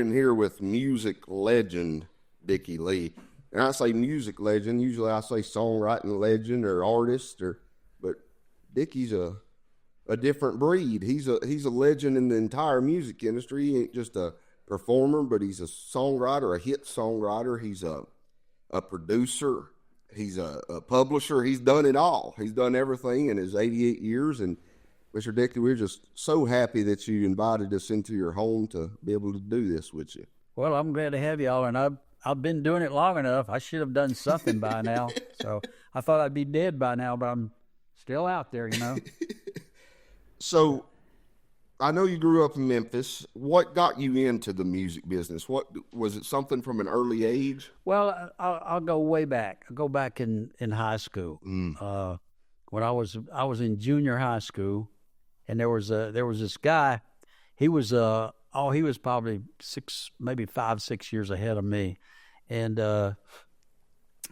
in here with music legend Dickey Lee. And I say music legend, usually I say songwriting legend or artist, but Dickey's a different breed. He's a legend in the entire music industry. He ain't just a performer, but he's a songwriter, a hit songwriter. He's a producer. He's a publisher. He's done it all. He's done everything in his 88 years. And Mr. Dickey, we're just so happy that you invited us into your home to be able to do this with you. Well, I'm glad to have y'all, and I've been doing it long enough. I should have done something by now. So I thought I'd be dead by now, but I'm still out there, you know. So I know you grew up in Memphis. What got you into the music business? What was it? Something from an early age? Well, I'll go way back. I'll go back in high school. When I was in junior high school, and there was this guy. He was probably 5-6 years ahead of me, and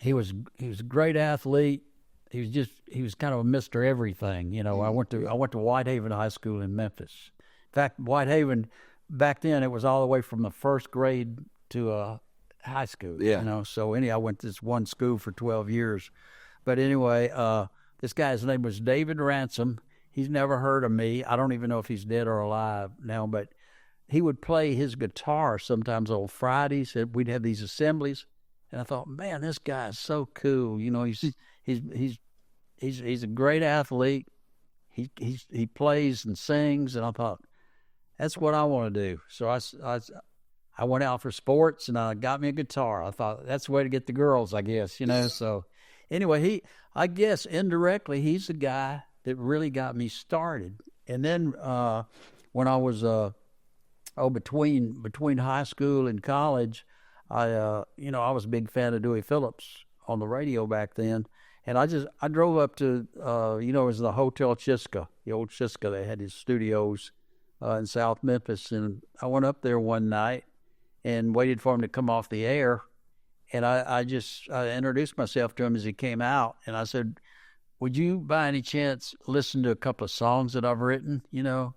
he was a great athlete. He was kind of a Mr. Everything, you know. I went to Whitehaven High School in Memphis. In fact, Whitehaven back then, it was all the way from the first grade to high school. Yeah. You know. So I went to this one school for 12 years. But anyway, this guy's name was David Ransom. He's never heard of me. I don't even know if he's dead or alive now, but he would play his guitar sometimes on Fridays. We'd have these assemblies, and I thought, man, this guy is so cool. You know, he's a great athlete. He plays and sings, and I thought, that's what I want to do. So I went out for sports, and I got me a guitar. I thought that's the way to get the girls, I guess, you know. So anyway, I guess indirectly he's the guy that really got me started. And then when I was between high school and college, I was a big fan of Dewey Phillips on the radio back then. And I drove up to, it was the Hotel Chiska, the old Chiska. They had his studios in South Memphis. And I went up there one night and waited for him to come off the air. And I introduced myself to him as he came out. And I said, would you by any chance listen to a couple of songs that I've written, you know?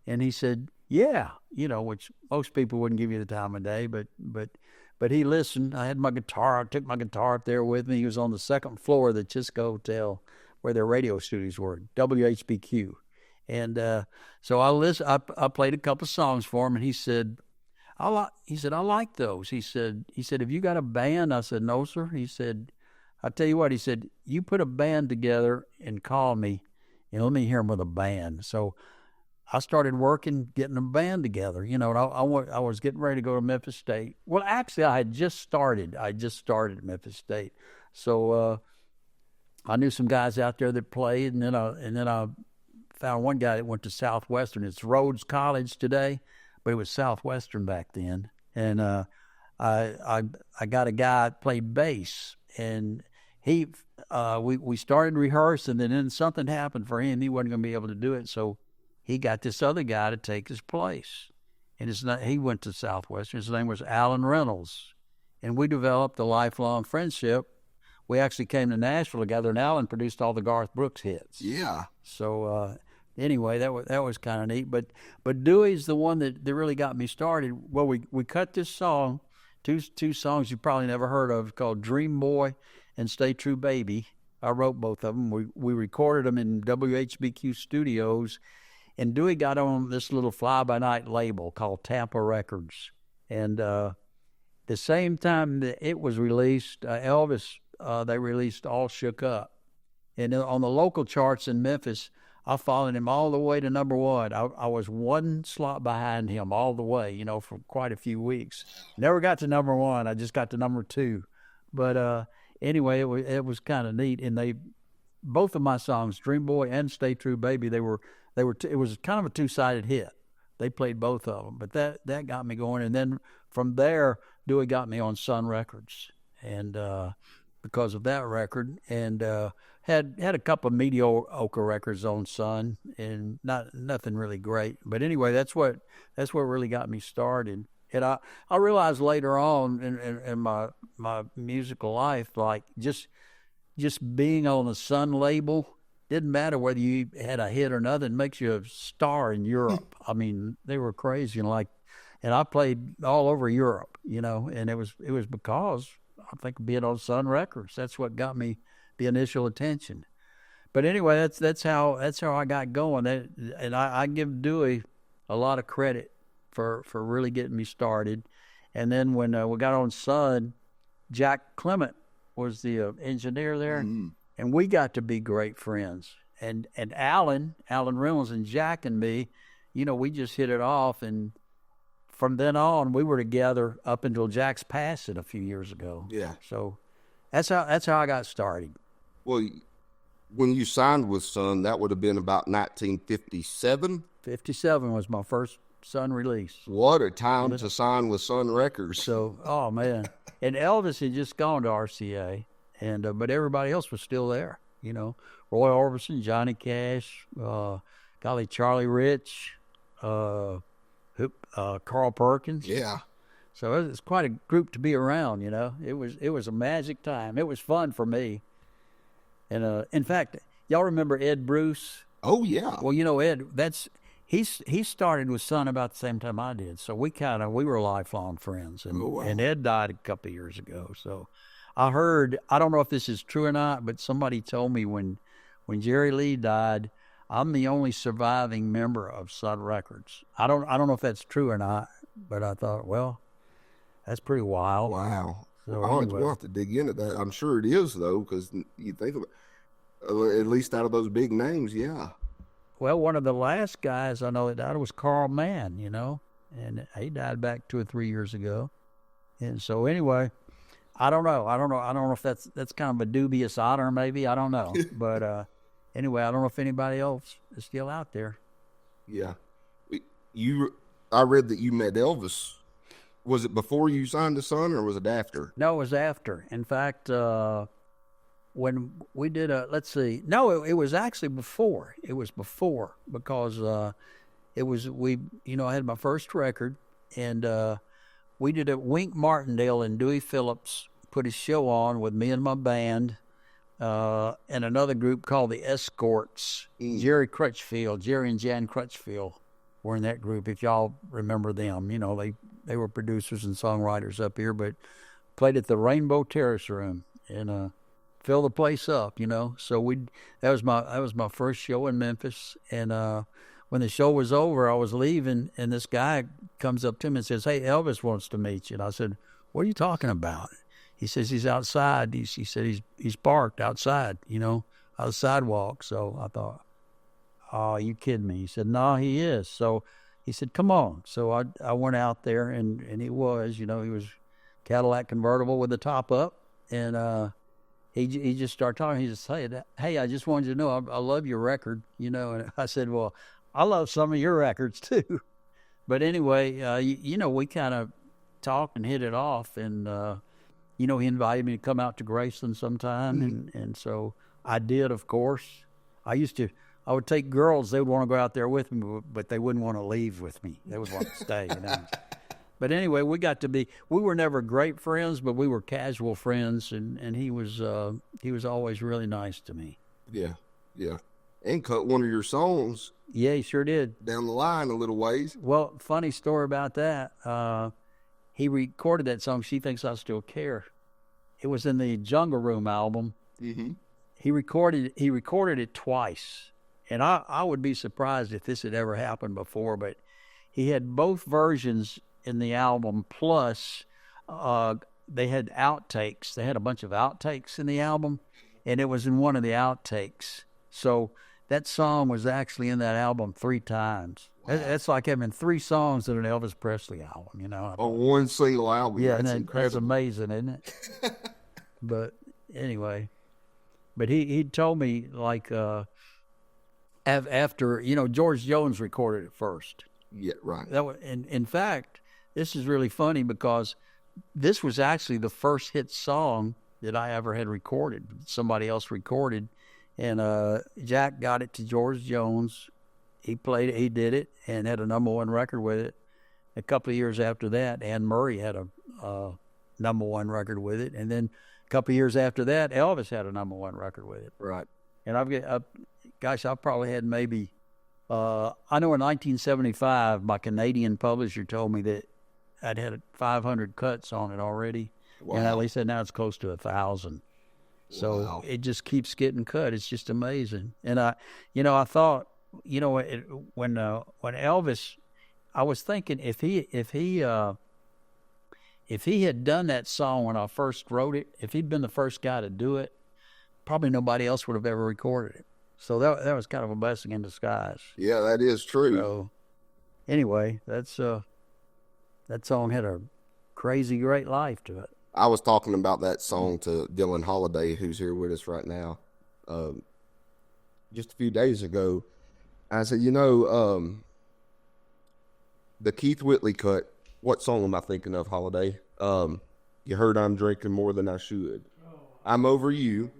And he said, yeah, you know, which most people wouldn't give you the time of day, but he listened. I had my guitar. I took my guitar up there with me. He was on the second floor of the Chiska Hotel where their radio studios were, WHBQ. And so I played a couple of songs for him, and he said, I like those. He said, have you got a band? I said, no, sir. He said, I tell you what, he said, you put a band together and call me, and let me hear them with a band. So I started getting a band together, you know, and I was getting ready to go to Memphis State. Well, actually, I just started at Memphis State. So I knew some guys out there that played, and then I found one guy that went to Southwestern. It's Rhodes College today, but it was Southwestern back then. And I got a guy that played bass, and we started rehearsing, and then something happened for him. He wasn't going to be able to do it, so he got this other guy to take his place. And he went to Southwestern. His name was Alan Reynolds. And we developed a lifelong friendship. We actually came to Nashville together, and Alan produced all the Garth Brooks hits. Yeah. So anyway, that was kind of neat. But Dewey's the one that really got me started. Well, we cut this song, two songs you probably never heard of, called Dream Boy and Stay True Baby. I wrote both of them. We recorded them in WHBQ studios. And Dewey got on this little fly-by-night label called Tampa Records. And the same time that it was released, Elvis, they released All Shook Up. And on the local charts in Memphis, I followed him all the way to number one. I was one slot behind him all the way, you know, for quite a few weeks. Never got to number one. I just got to number two. But anyway, it was kind of neat. And both of my songs, Dream Boy and Stay True Baby, it was kind of a two-sided hit. They played both of them, but that got me going. And then from there, Dewey got me on Sun Records, and because of that record, and had a couple of mediocre records on Sun, and nothing really great. But anyway, that's what really got me started. And I realized later on in my musical life, like just being on the Sun label. Didn't matter whether you had a hit or nothing. It makes you a star in Europe. I mean, they were crazy. And like, And I played all over Europe, and it was because I think being on Sun Records, that's what got me the initial attention. But anyway, that's how I got going. And I give Dewey a lot of credit for really getting me started. And then when we got on Sun, Jack Clement was the engineer there, and we got to be great friends. And Alan Reynolds and Jack and me, we just hit it off, and from then on we were together up until Jack's passing a few years ago. Yeah. So that's how I got started. Well, when you signed with Sun, that would have been about 1957. 57 was my first Sun release. What a time to sign with Sun Records. So, oh man, and Elvis had just gone to RCA, and but everybody else was still there. Roy Orbison, Johnny Cash, Charlie Rich, Carl Perkins. Yeah. So it's quite a group to be around. It was a magic time. It was fun for me. And in fact, y'all remember Ed Bruce? Oh yeah. Well, Ed, he started with Sun about the same time I did. So we were lifelong friends. And, and Ed died a couple of years ago. So I heard, I don't know if this is true or not, but somebody told me when Jerry Lee died, I'm the only surviving member of Sun Records. I don't know if that's true or not, but I thought, well, that's pretty wild. Wow. So we'll have to dig into that. I'm sure it is, though, because you think of it, at least out of those big names, yeah. Well, one of the last guys I know that died was Carl Mann, and he died back 2 or 3 years ago. And so anyway, I don't know if that's kind of a dubious honor, maybe. I don't know. But anyway, I don't know if anybody else is still out there. Yeah. I read that you met Elvis. Was it before you signed to Sun, or was it after? No, it was after. In fact, when we did it was actually before. It was before, because I had my first record, and we did it. Wink Martindale and Dewey Phillips put a show on with me and my band, and another group called the Escorts. Jerry and Jan Crutchfield were in that group, if y'all remember them. They were producers and songwriters up here, but played at the Rainbow Terrace Room and filled the place up, So that was my first show in Memphis, and when the show was over, I was leaving, and this guy comes up to me and says, "Hey, Elvis wants to meet you." And I said, "What are you talking about?" He says he's outside. He said he's parked outside, on the sidewalk. So I thought, "Oh, you kidding me?" He said, "No, he is." So he said, "Come on." So I went out there, and he was, he was Cadillac convertible with the top up, and he just started talking. He said, "Hey, I just wanted you to know I love your record," And I said, "Well, I love some of your records too." But anyway, we kind of talked and hit it off, and he invited me to come out to Graceland sometime, and so I did, of course. I would take girls, they would want to go out there with me, but they wouldn't want to leave with me. They would want to stay, But anyway, we were never great friends, but we were casual friends, and he was always really nice to me. Yeah, yeah. And cut one of your songs. Yeah, he sure did. Down the line a little ways. Well, funny story about that. He recorded that song, "She Thinks I Still Care." It was in the Jungle Room album. Mm-hmm. He recorded it twice. And I would be surprised if this had ever happened before, but he had both versions in the album, plus they had outtakes. They had a bunch of outtakes in the album, and it was in one of the outtakes. So that song was actually in that album 3 times. Wow. That's like having 3 songs in an Elvis Presley album, On one single album. Yeah, that's incredible. That's amazing, isn't it? But anyway, he told me, like, after, George Jones recorded it first. Yeah, right. In fact, this is really funny, because this was actually the first hit song that I ever had recorded. Somebody else recorded, and Jack got it to George Jones. He played it, he did it, and had a #1 record with it. A couple of years after that, Anne Murray had a #1 record with it, and then a couple of years after that, Elvis had a #1 record with it. Right. And I've probably had maybe I know in 1975, my Canadian publisher told me that I'd had 500 cuts on it already. Wow. And at least now it's close to 1,000. So Wow. it just keeps getting cut. It's just amazing. And I thought, when Elvis, I was thinking if he had done that song when I first wrote it, if he'd been the first guy to do it, probably nobody else would have ever recorded it. So that was kind of a blessing in disguise. Yeah, that is true. So anyway, that song had a crazy great life to it. I was talking about that song to Dylan Holiday, who's here with us right now, just a few days ago. I said, the Keith Whitley cut, what song am I thinking of, Holiday? You heard I'm drinking more than I should. I'm over you.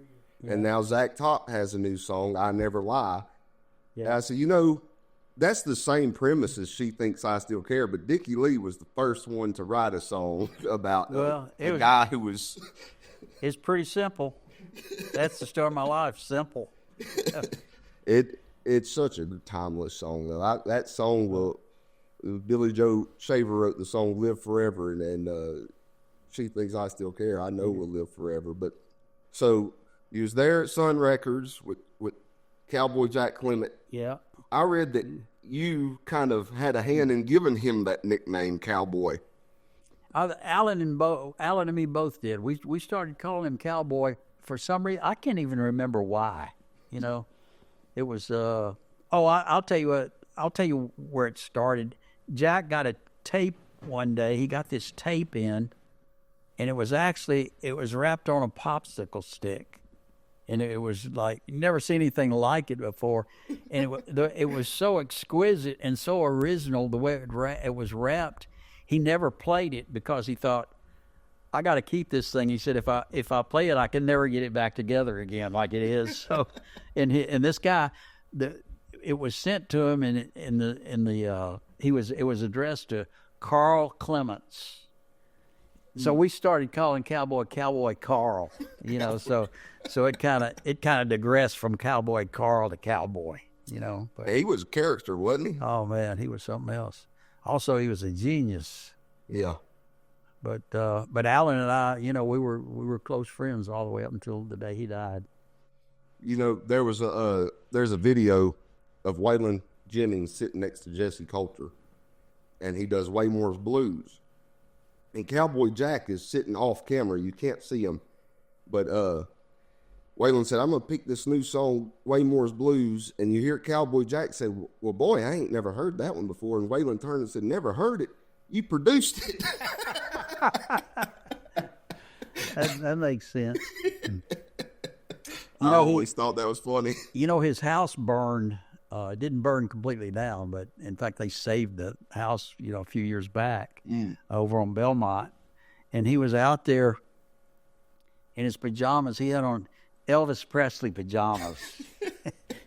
Yeah. And now Zach Top has a new song, I Never Lie. Yeah. And I said, that's the same premise as She Thinks I Still Care, but Dickey Lee was the first one to write a song about a guy who was... It's pretty simple. That's the story of my life, simple. It's such a timeless song, though. That song will... Billy Joe Shaver wrote the song Live Forever, and She Thinks I Still Care, I know will live forever. But so you was there at Sun Records with Cowboy Jack Clement. Yeah. I read that you kind of had a hand in giving him that nickname, Cowboy. Alan and me both did. We started calling him Cowboy for some reason. I can't even remember why. It was. I'll tell you what. I'll tell you where it started. Jack got a tape one day. He got this tape in, and it was wrapped on a popsicle stick. And it was like, you never seen anything like it before. And it was so exquisite and so original the way it was wrapped. He never played it because he thought, I got to keep this thing. He said, if I play it, I can never get it back together again like it is. So, and this guy, it was sent to him it was addressed to Carl Clements. So we started calling Cowboy Carl, so it kind of digressed from Cowboy Carl to Cowboy, But, he was a character, wasn't he? Oh man, he was something else. Also, he was a genius. Yeah. But Alan and I, we were close friends all the way up until the day he died. There's a video of Waylon Jennings sitting next to Jesse Coulter, and he does Waymore's Blues. And Cowboy Jack is sitting off camera. You can't see him. But Waylon said, I'm going to pick this new song, Waymore's Blues. And you hear Cowboy Jack say, well, boy, I ain't never heard that one before. And Waylon turned and said, never heard it. You produced it. that makes sense. I always thought that was funny. His house burned. It didn't burn completely down, but in fact, they saved the house, a few years back over on Belmont. And he was out there in his pajamas. He had on Elvis Presley pajamas.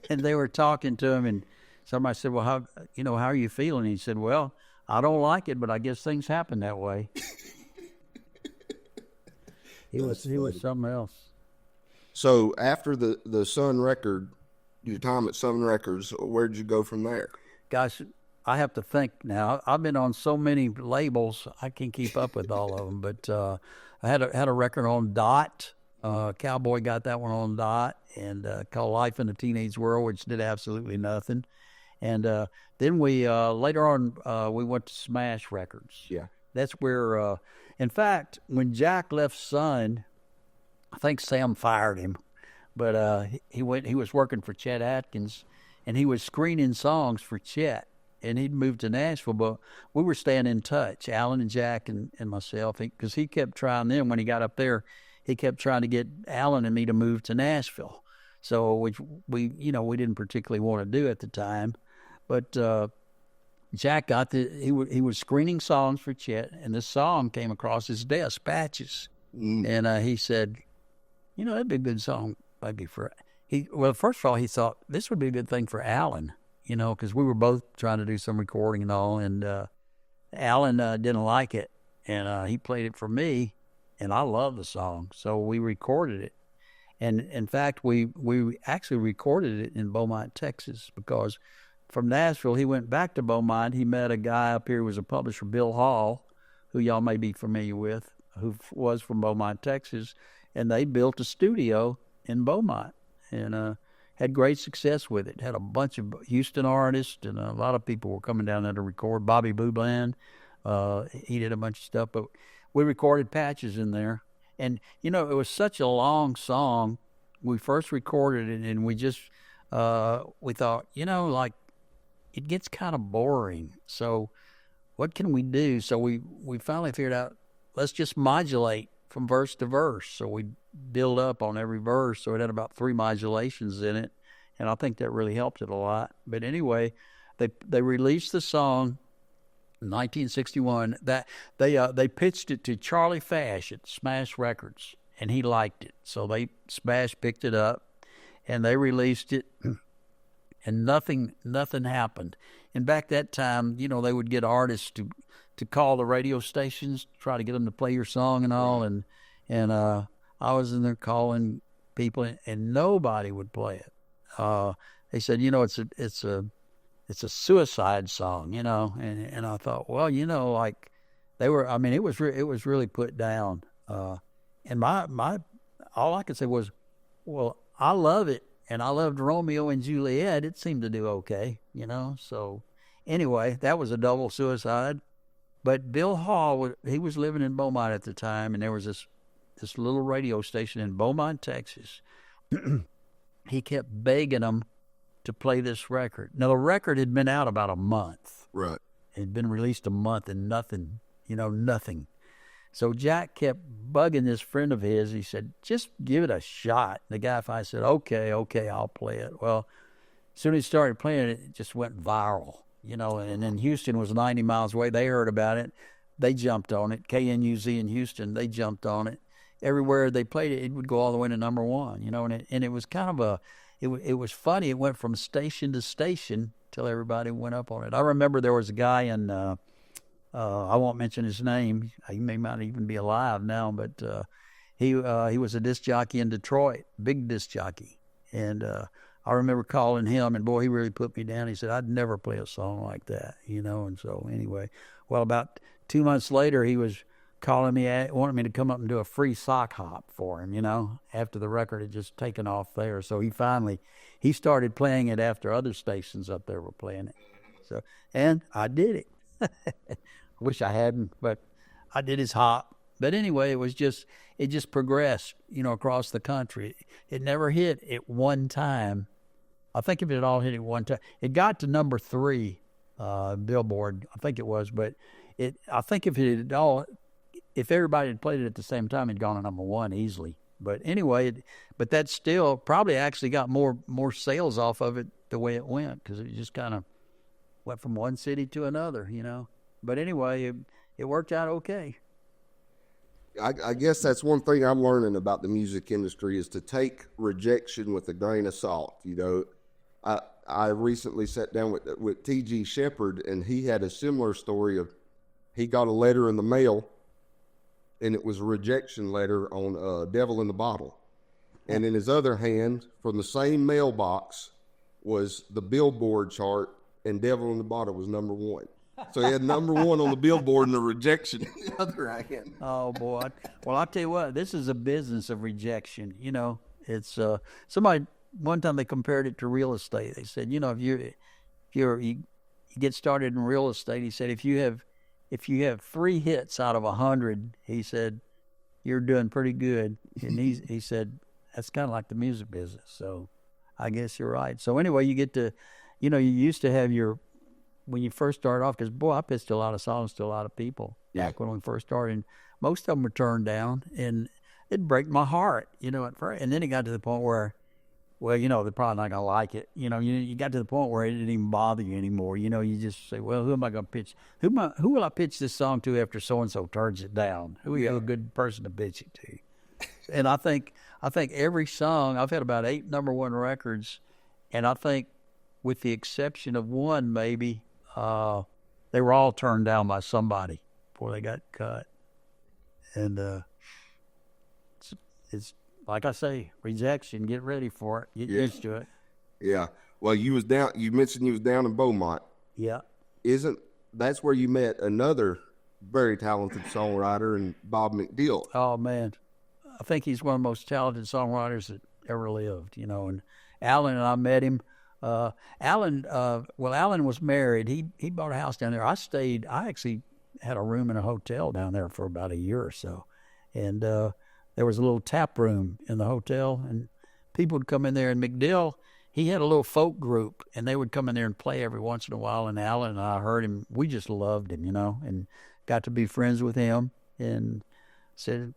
And they were talking to him, and somebody said, well, how are you feeling? And he said, well, I don't like it, but I guess things happen that way. He was something else. So after the Sun record, your time at Sun Records, where did you go from there? Gosh, I have to think now. I've been on so many labels, I can't keep up with all of them. But I had a record on Dot. Cowboy got that one on Dot, and called Life in a Teenage World, which did absolutely nothing. And then we later on we went to Smash Records. Yeah, that's where. In fact, when Jack left Sun, I think Sam fired him. But he was working for Chet Atkins, and he was screening songs for Chet, and he'd moved to Nashville. But we were staying in touch, Alan and Jack and myself, because he kept trying then when he got up there, he kept trying to get Alan and me to move to Nashville. So which we didn't particularly want to do at the time, but Jack got he was screening songs for Chet, and this song came across his desk, Patches, and he said, that'd be a good song. Maybe first of all, he thought this would be a good thing for Alan, because we were both trying to do some recording and all, and Alan didn't like it, and he played it for me, and I loved the song, so we recorded it, and in fact, we actually recorded it in Beaumont, Texas, because from Nashville, he went back to Beaumont. He met a guy up here who was a publisher, Bill Hall, who y'all may be familiar with, who was from Beaumont, Texas, and they built a studio in Beaumont and had great success with it. Had a bunch of Houston artists, and a lot of people were coming down there to record. Bobby Blue Bland, he did a bunch of stuff, but we recorded Patches in there. And, you know, it was such a long song. We first recorded it, and we just, we thought, you know, like, it gets kind of boring. So what can we do? So we finally figured out, let's just modulate from verse to verse. So we build up on every verse. So it had about 3 modulations in it. And I think that really helped it a lot. But anyway, they released the song in 1961. That they pitched it to Charlie Fash at Smash Records, and he liked it. So Smash picked it up, and they released it, and nothing happened. And back that time, you know, they would get artists to call the radio stations, try to get them to play your song and all, and I was in there calling people, and nobody would play it. They said, you know, it's a suicide song, you know, and I thought, well, you know, like they were. I mean, it was really put down. And my all I could say was, well, I love it, and I loved Romeo and Juliet. It seemed to do okay, you know. So anyway, that was a double suicide. But Bill Hall, he was living in Beaumont at the time, and there was this little radio station in Beaumont, Texas. He kept begging them to play this record. Now, the record had been out about a month. Right. It had been released a month and nothing, you know, nothing. So Jack kept bugging this friend of his. He said, just give it a shot. The guy finally said, okay, I'll play it. Well, as soon as he started playing it, it just went viral, you know, and then Houston was 90 miles away. They heard about it. They jumped on it. KNUZ in Houston, they jumped on it. Everywhere they played it, it would go all the way to number 1, you know, and it was kind of it was funny. It went from station to station till everybody went up on it. I remember there was a guy in, I won't mention his name. He may not even be alive now, but he was a disc jockey in Detroit, big disc jockey. And I remember calling him, and boy, he really put me down. He said, I'd never play a song like that, you know. And so anyway, well, about 2 months later, he was calling me, wanted me to come up and do a free sock hop for him, you know, after the record had just taken off there. So he started playing it after other stations up there were playing it. So, and I did it. I wish I hadn't, but I did his hop. But anyway, it just progressed, you know, across the country. It never hit at one time. I think if it had all hit at one time, it got to number 3, Billboard, I think it was, but I think if everybody had played it at the same time, it'd gone to number 1 easily. But anyway, but that still probably actually got more sales off of it the way it went, because it just kind of went from one city to another, you know. But anyway, it worked out okay. I guess that's one thing I'm learning about the music industry is to take rejection with a grain of salt. You know, I recently sat down with T.G. Shepherd, and he had a similar story of he got a letter in the mail, and it was a rejection letter on Devil in the Bottle. And in his other hand, from the same mailbox, was the Billboard chart, and Devil in the Bottle was number 1. So he had number 1 on the Billboard and the rejection in the other hand. Oh, boy. Well, I'll tell you what, this is a business of rejection. You know, it's somebody, one time they compared it to real estate. They said, you know, if you get started in real estate, he said, if you have 3 hits out of 100, he said, you're doing pretty good. And he said, that's kind of like the music business. So I guess you're right. So anyway, you get to, you know, you used to have when you first started off, because boy, I pitched a lot of songs to a lot of people back when we first started, and most of them were turned down, and it'd break my heart, you know, at first. And then it got to the point where, well, you know, they're probably not going to like it. You know, you got to the point where it didn't even bother you anymore. You know, you just say, well, who am I going to pitch? Who will I pitch this song to after so-and-so turns it down? Who are a good person to pitch it to? And I think every song, I've had about 8 number 1 records, and I think with the exception of one maybe, they were all turned down by somebody before they got cut. And it's like I say, rejection. Get ready for it. Get used to it. Yeah. Well, you mentioned you was down in Beaumont. Yeah. That's where you met another very talented songwriter, and Bob McDill. Oh, man. I think he's one of the most talented songwriters that ever lived, and Alan and I met him. Alan was married. He bought a house down there. I actually had a room in a hotel down there for about a year or so. And there was a little tap room in the hotel, and people would come in there. And McDill, he had a little folk group, and they would come in there and play every once in a while. And Alan and I heard him. We just loved him, and got to be friends with him. And said,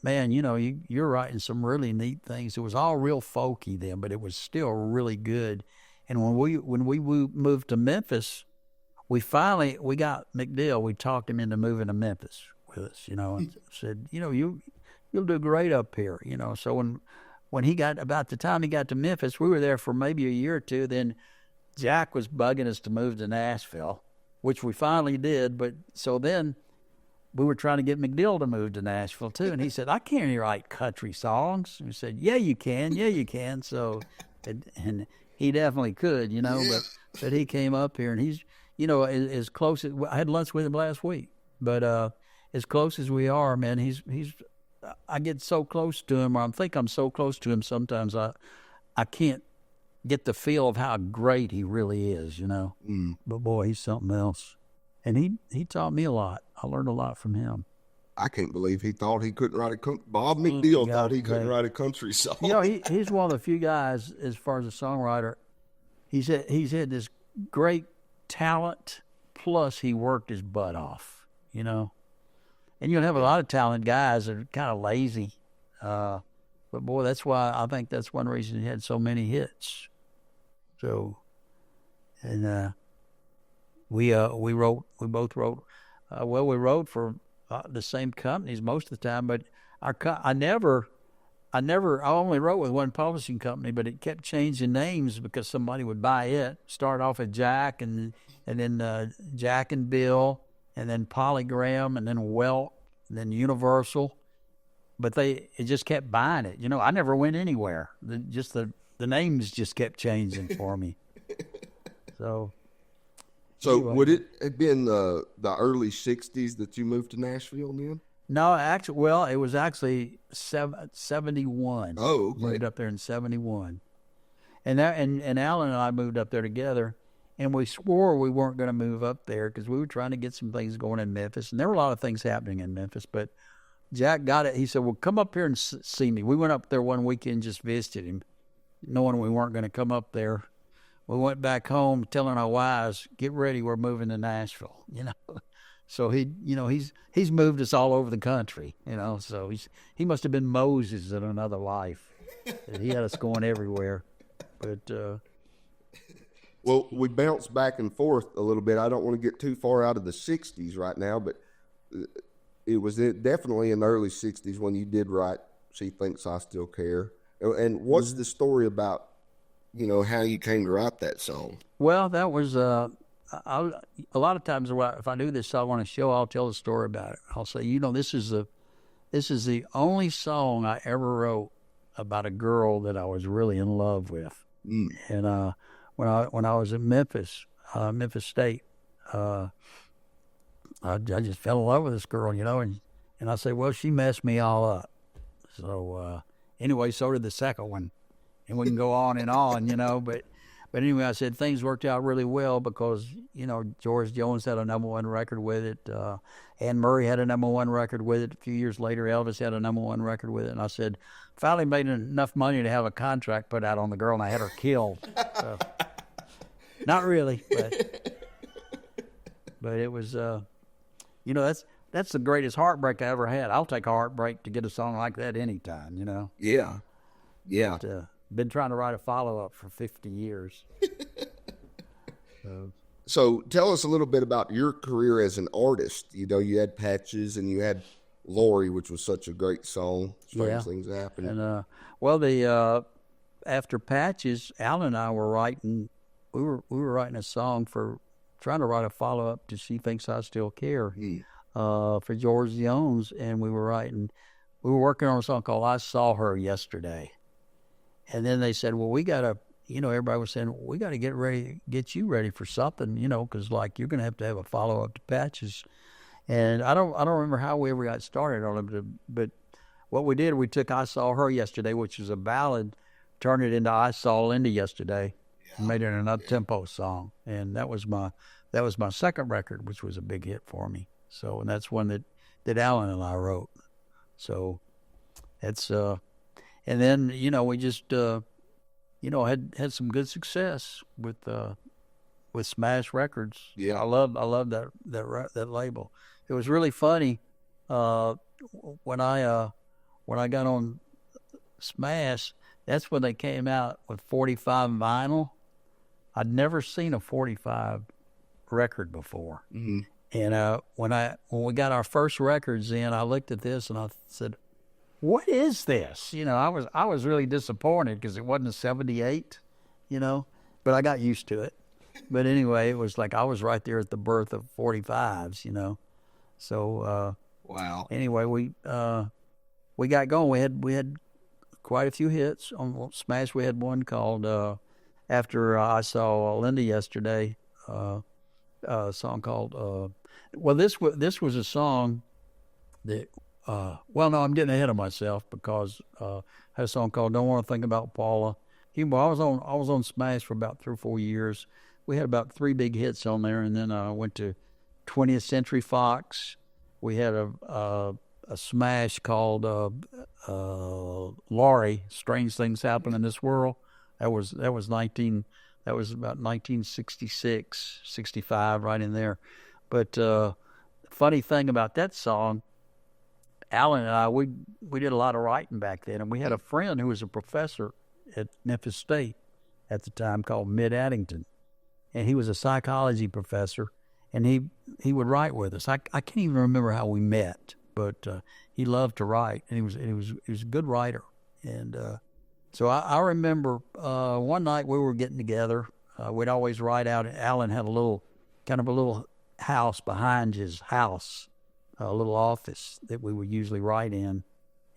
man, you're writing some really neat things. It was all real folky then, but it was still really good. And when we moved to Memphis, we got McDill. We talked him into moving to Memphis with us, and said, you'll do great up here, So when about the time he got to Memphis, we were there for maybe a year or two. Then Jack was bugging us to move to Nashville, which we finally did. But so then we were trying to get McDill to move to Nashville too, and he said, "I can't write country songs." And we said, "Yeah, you can. Yeah, you can." So, and he definitely could, But he came up here, and he's, as close as I had lunch with him last week. But as close as we are, man, he's. I get so close to him, or I think I'm so close to him. Sometimes I can't get the feel of how great he really is, But boy, he's something else. And he taught me a lot. I learned a lot from him. I can't believe he thought he couldn't write Bob McDill thought he couldn't write a country song. He's one of the few guys, as far as a songwriter, he's had this great talent, plus he worked his butt off, And you'll have a lot of talented guys that are kind of lazy. But boy, that's why I think that's one reason he had so many hits. So, and we both wrote. We wrote for the same companies most of the time, but I only wrote with one publishing company, but it kept changing names because somebody would buy it. Start off at Jack, and then Jack and Bill, and then Polygram, and then Welt, and then Universal. But it just kept buying it. I never went anywhere. The names just kept changing for me. So anyway. Would it have been the early 60s that you moved to Nashville then? No, it was actually 71. Oh, okay. Moved up there in 71. And Alan and I moved up there together, and we swore we weren't going to move up there because we were trying to get some things going in Memphis. And there were a lot of things happening in Memphis, but Jack got it. He said, well, come up here and see me. We went up there one weekend, just visited him, knowing we weren't going to come up there. We went back home telling our wives, get ready, we're moving to Nashville, So he's moved us all over the country, So he must have been Moses in another life. He had us going everywhere. But well, we bounce back and forth a little bit. I don't want to get too far out of the 60s right now, but it was definitely in the early 60s when you did write She Thinks I Still Care. And what's the story about, how you came to write that song? Well, that was a lot of times if I do this song on a show, I'll tell a story about it. I'll say, this is the only song I ever wrote about a girl that I was really in love with. And when I was in Memphis State, I just fell in love with this girl, and I say, well, she messed me all up. So anyway, so did the second one. And we can go on and on, but anyway, I said things worked out really well because, George Jones had a #1 record with it. Anne Murray had a #1 record with it. A few years later, Elvis had a #1 record with it. And I said, finally made enough money to have a contract put out on the girl, and I had her killed. So, not really, but it was, that's the greatest heartbreak I ever had. I'll take a heartbreak to get a song like that anytime, Yeah. But, been trying to write a follow-up for 50 years. So tell us a little bit about your career as an artist. You had Patches and you had Laurie, which was such a great song. Strange Things Happen. And after Patches, Alan and I were writing. We were writing a song trying to write a follow-up to She Thinks I Still Care for George Jones, and we were working on a song called I Saw Her Yesterday. And then they said, well, we got everybody was saying, we got to get you ready for something, because like you're going to have a follow up to Patches. And I don't remember how we ever got started on it, but what we did, we took I Saw Her Yesterday, which is a ballad, turned it into I Saw Linda Yesterday, and made it an up-tempo song. And that was my second record, which was a big hit for me. So, and that's one that Alan and I wrote. So it's, and then, we just, had some good success with Smash Records. Yeah. I love that label. It was really funny, when I got on Smash, that's when they came out with 45 vinyl. I'd never seen a 45 record before. Mm-hmm. And when we got our first records in, I looked at this and I said, "What is this?" I was really disappointed because it wasn't a 78, but I got used to it. But anyway, it was like I was right there at the birth of 45s, So wow. Anyway, we got going. We had quite a few hits on Smash. We had one called After I Saw Linda Yesterday. A song called this was a song that no, I'm getting ahead of myself because I had a song called Don't Want to Think About Paula. I was on Smash for about 3 or 4 years. We had about 3 big hits on there, and then I went to 20th Century Fox. We had a smash called Laurie, Strange Things Happen in This World. That was about 1966, 65, right in there. But funny thing about that song, Alan and I, we did a lot of writing back then, and we had a friend who was a professor at Memphis State at the time called Mitt Addington, and he was a psychology professor, and he would write with us. I can't even remember how we met, but he loved to write, and he was a good writer. And so I remember one night we were getting together. We'd always write out. Alan had a little house behind his house, a little office that we would usually write in.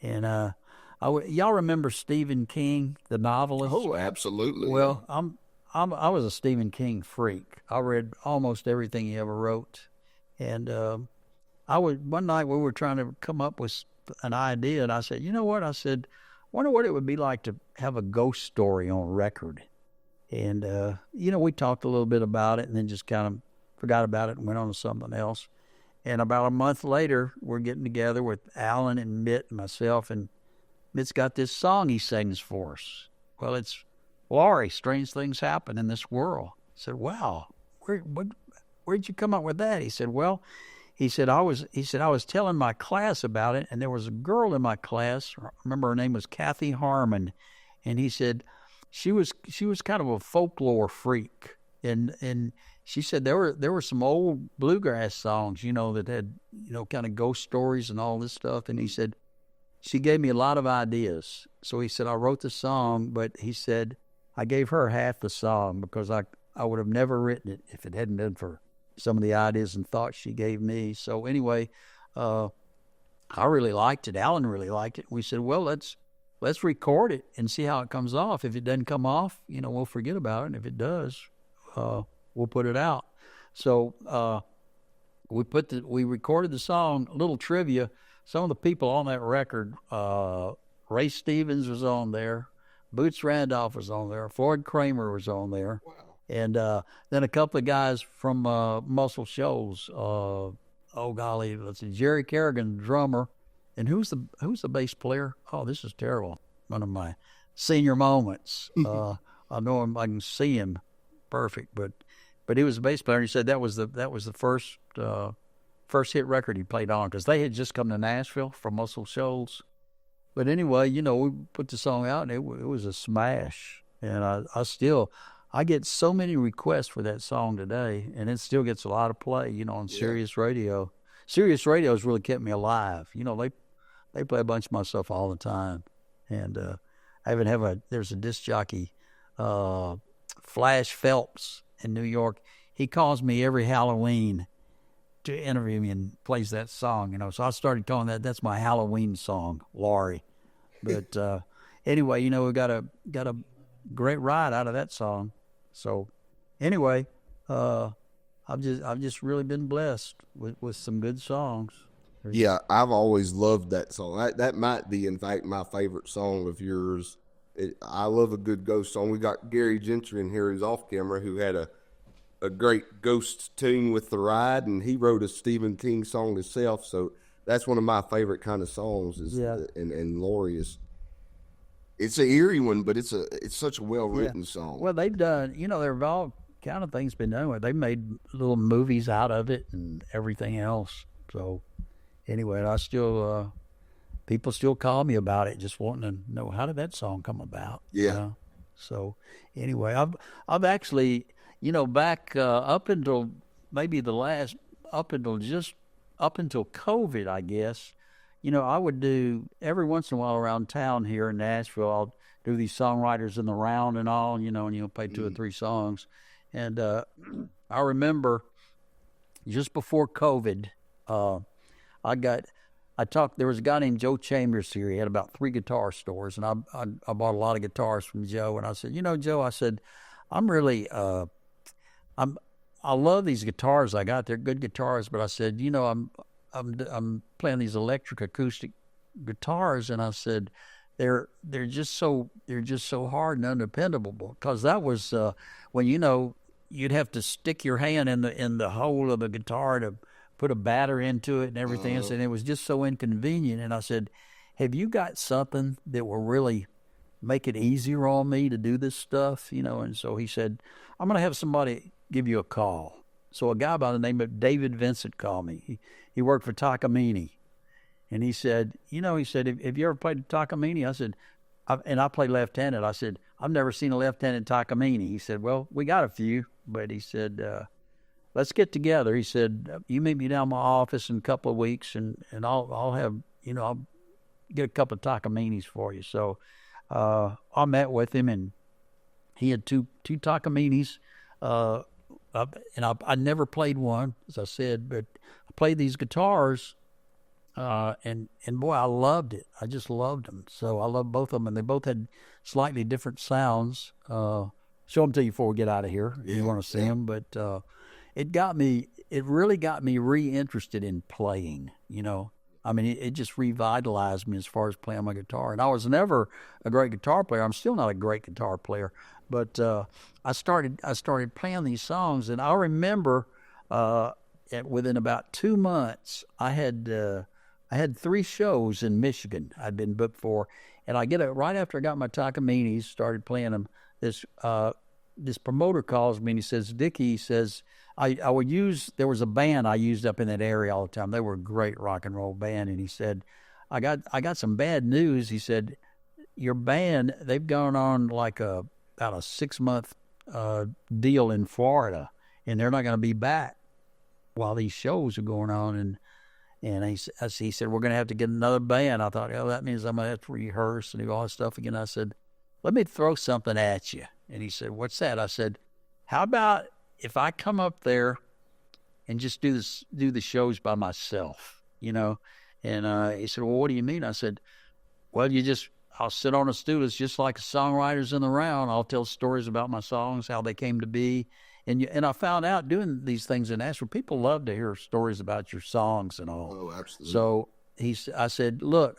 And y'all remember Stephen King, the novelist? Oh, absolutely. Well, I was a Stephen King freak. I read almost everything he ever wrote. And one night we were trying to come up with an idea, and I said, you know what? I said, wonder what it would be like to have a ghost story on record. And, we talked a little bit about it and then just kind of forgot about it and went on to something else. And about a month later, we're getting together with Alan and Mitt and myself, and Mitt's got this song he sings for us. Well, it's Laurie, Strange Things Happen in This World. I said, wow, where'd you come up with that? He said, well, I was telling my class about it, and there was a girl in my class, I remember her name was Kathy Harmon, and he said she was kind of a folklore freak, and she said there were some old bluegrass songs, that had, kind of ghost stories and all this stuff, and he said she gave me a lot of ideas. So he said I wrote the song, but he said I gave her half the song because I would have never written it if it hadn't been for some of the ideas and thoughts she gave me. So anyway, I really liked it. Alan really liked it. We said, well, let's record it and see how it comes off. If it doesn't come off, we'll forget about it. And if it does, we'll put it out. So we recorded the song. A little trivia: some of the people on that record, Ray Stevens was on there, Boots Randolph was on there, Floyd Kramer was on there. Wow. And then a couple of guys from Muscle Shoals. Let's see, Jerry Kerrigan, drummer, and who's the bass player? Oh, this is terrible. One of my senior moments. I know him. I can see him perfect, but he was a bass player. And he said that was the first hit record he played on because they had just come to Nashville from Muscle Shoals. But anyway, we put the song out and it was a smash. And I get so many requests for that song today, and it still gets a lot of play, on Sirius Radio. Sirius Radio has really kept me alive. They play a bunch of my stuff all the time. And I even there's a disc jockey, Flash Phelps in New York. He calls me every Halloween to interview me and plays that song, So I started calling that's my Halloween song, Laurie. But anyway, we got a great ride out of that song. So anyway, I've just really been blessed with some good songs. Yeah, I've always loved that song. That might be, in fact, my favorite song of yours. I love a good ghost song. We got Gary Gentry in here, who's off camera, who had a great ghost tune with The Ride, and he wrote a Stephen King song himself. So that's one of my favorite kind of songs. And Laurie is. It's an eerie one, but it's such a well written song. Well, they've done, there have all kind of things been done with. They made little movies out of it and everything else. So anyway, I still people still call me about it, just wanting to know, how did that song come about? Yeah. So anyway, I've actually, back up until maybe up until COVID, I guess. I would do every once in a while around town here in Nashville. I'll do these songwriters in the round and all, and you'll play 2 or 3 songs. And I remember just before COVID, there was a guy named Joe Chambers here. He had about 3 guitar stores, and I bought a lot of guitars from Joe. And I said, Joe, I said, I'm really, I love these guitars I got. They're good guitars, but I said, I'm playing these electric acoustic guitars, and I said, they're just so hard and undependable, because that was when you'd have to stick your hand in the hole of the guitar to put a battery into it and everything else, and it was just so inconvenient. And I said, have you got something that will really make it easier on me to do this stuff? And so he said, I'm going to have somebody give you a call. So a guy by the name of David Vincent called me. He worked for Takamine. And he said, have you ever played Takamine? I said, I play left-handed. I said, I've never seen a left-handed Takamine. He said, well, we got a few. But he said, let's get together. He said, you meet me down in my office in a couple of weeks, and I'll have, I'll get a couple of Takamines for you. So I met with him, and he had two Takamines. And I never played one, as I said, but I played these guitars, and boy, I loved it. I just loved them. So I love both of them, and they both had slightly different sounds. Show them to you before we get out of here if you want to see them. But it really got me reinterested in playing, I mean, it just revitalized me as far as playing my guitar. And I was never a great guitar player. I'm still not a great guitar player. But I started playing these songs, and I remember within about 2 months, I had 3 shows in Michigan I'd been booked for, and right after I got my Takamines, started playing them. This promoter calls me and he says, Dickey, he says, there was a band I used up in that area all the time. They were a great rock and roll band, and he said, I got some bad news. He said, your band, they've gone on like about a 6-month deal in Florida, and they're not going to be back while these shows are going on. And he said, we're going to have to get another band. I thought, that means I'm going to have to rehearse and do all this stuff again. I said, let me throw something at you. And he said, what's that? I said, how about if I come up there and just do the shows by myself, And he said, well, what do you mean? I said, well, I'll sit on a stool. It's just like songwriters in the round. I'll tell stories about my songs, how they came to be. And I found out doing these things in Nashville, people love to hear stories about your songs and all. Oh, absolutely. So I said, look,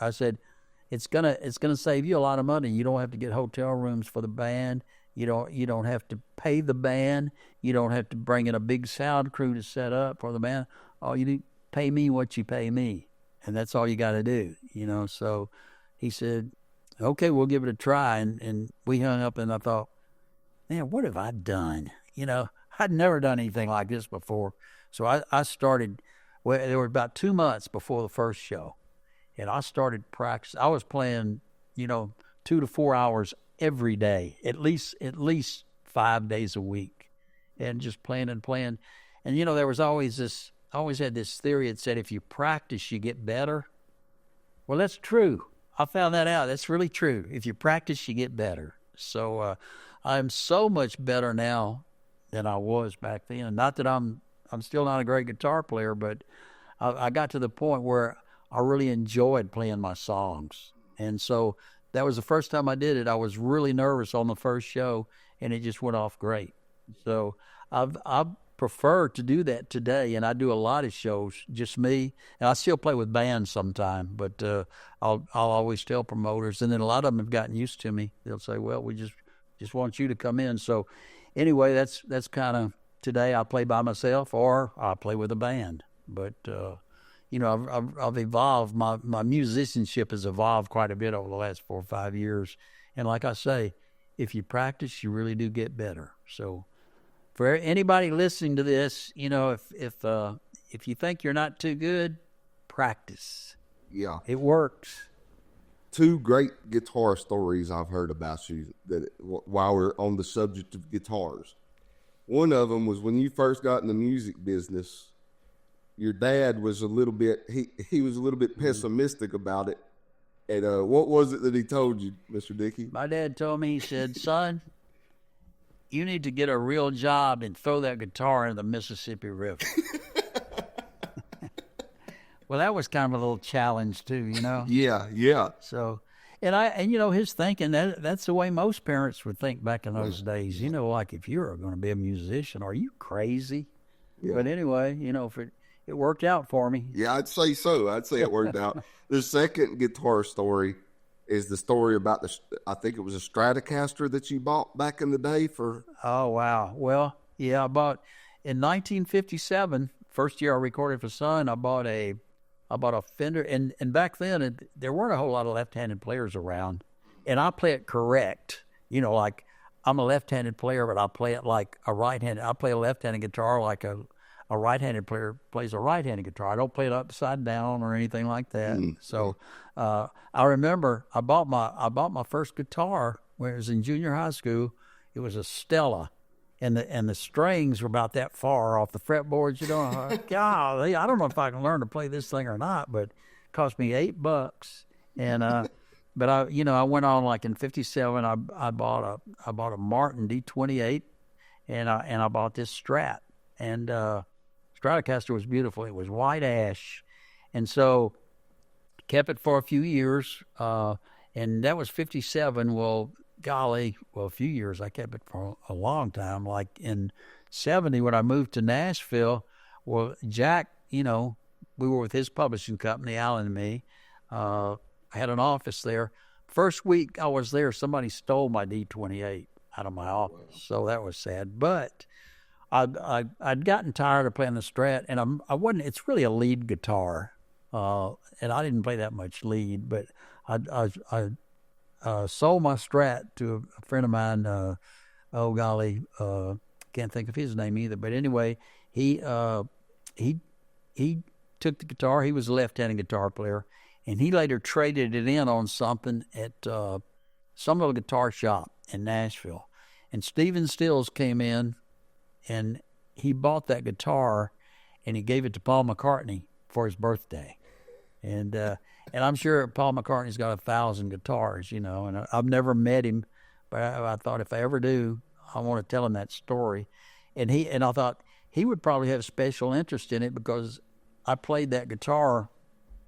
it's gonna save you a lot of money. You don't have to get hotel rooms for the band. You don't have to pay the band. You don't have to bring in a big sound crew to set up for the band. All you do, pay me what you pay me, and that's all you got to do. So he said, okay, we'll give it a try. And we hung up, and I thought, man, what have I done? I'd never done anything like this before. So I started, there were about 2 months before the first show, and I started practice. I was playing, 2 to 4 hours every day, at least 5 days a week, and just playing and playing. And, there was always I always had this theory that said if you practice, you get better. Well, that's true. I found that out. That's really true. If you practice, you get better. So I'm so much better now than I was back then. Not that I'm still not a great guitar player, but I got to the point where I really enjoyed playing my songs. And so that was the first time I did it. I was really nervous on the first show, and it just went off great. So I prefer to do that today, and I do a lot of shows, just me. And I still play with bands sometime, but I'll always tell promoters, and then a lot of them have gotten used to me. They'll say, "Well, we just want you to come in." So anyway, that's kind of today. I play by myself, or I play with a band. But you know, I've evolved. My musicianship has evolved quite a bit over the last 4 or 5 years. And like I say, if you practice, you really do get better. So for anybody listening to this, you know, if you think you're not too good, practice. Yeah. It works. 2 great guitar stories I've heard about you that while we're on the subject of guitars. One of them was when you first got in the music business. Your dad was a little bit he was a little bit pessimistic about it. And what was it that he told you, Mr. Dickey? My dad told me, he said, "Son, you need to get a real job and throw that guitar in the Mississippi River." Well, that was kind of a little challenge too, you know. Yeah. So, and you know, his thinking, that's the way most parents would think back in those days. You know, like, if you're going to be a musician, are you crazy? Yeah. But anyway, you know, it worked out for me. Yeah, I'd say so. I'd say it worked out. The second guitar story is the story about I think it was a Stratocaster that you bought back in the day for. Oh, wow. Well, yeah, I bought in 1957, first year I recorded for Sun, I bought a Fender, and back then there weren't a whole lot of left-handed players around, and I play it correct. You know, like, I'm a left-handed player, but I play it like a right-handed. I play a left-handed guitar like a right-handed player plays a right-handed guitar. I don't play it upside down or anything like that. So I remember I bought my first guitar when I was in junior high school. It was a Stella, and the strings were about that far off the fretboards. You know, golly, I don't know if I can learn to play this thing or not, but it cost me $8. And but I went on, like, in '57. I bought a Martin D28, and I bought this Strat, and Stratocaster was beautiful. It was white ash, and so kept it for a few years, and that was '57. Well, golly, a few years. I kept it for a long time. Like in '70, when I moved to Nashville, well, Jack, you know, we were with his publishing company, Alan and me. I had an office there. First week I was there, somebody stole my D28 out of my office, so that was sad. But I'd gotten tired of playing the Strat, and I wasn't. It's really a lead guitar, and I didn't play that much lead. But I sold my Strat to a friend of mine. Oh golly, can't think of his name either. But anyway, he took the guitar. He was a left-handed guitar player, and he later traded it in on something at some little guitar shop in Nashville. And Stephen Stills came in, and he bought that guitar, and he gave it to Paul McCartney for his birthday. And I'm sure Paul McCartney's got 1,000 guitars, you know, and I've never met him, but I thought if I ever do, I want to tell him that story. And I thought he would probably have special interest in it because I played that guitar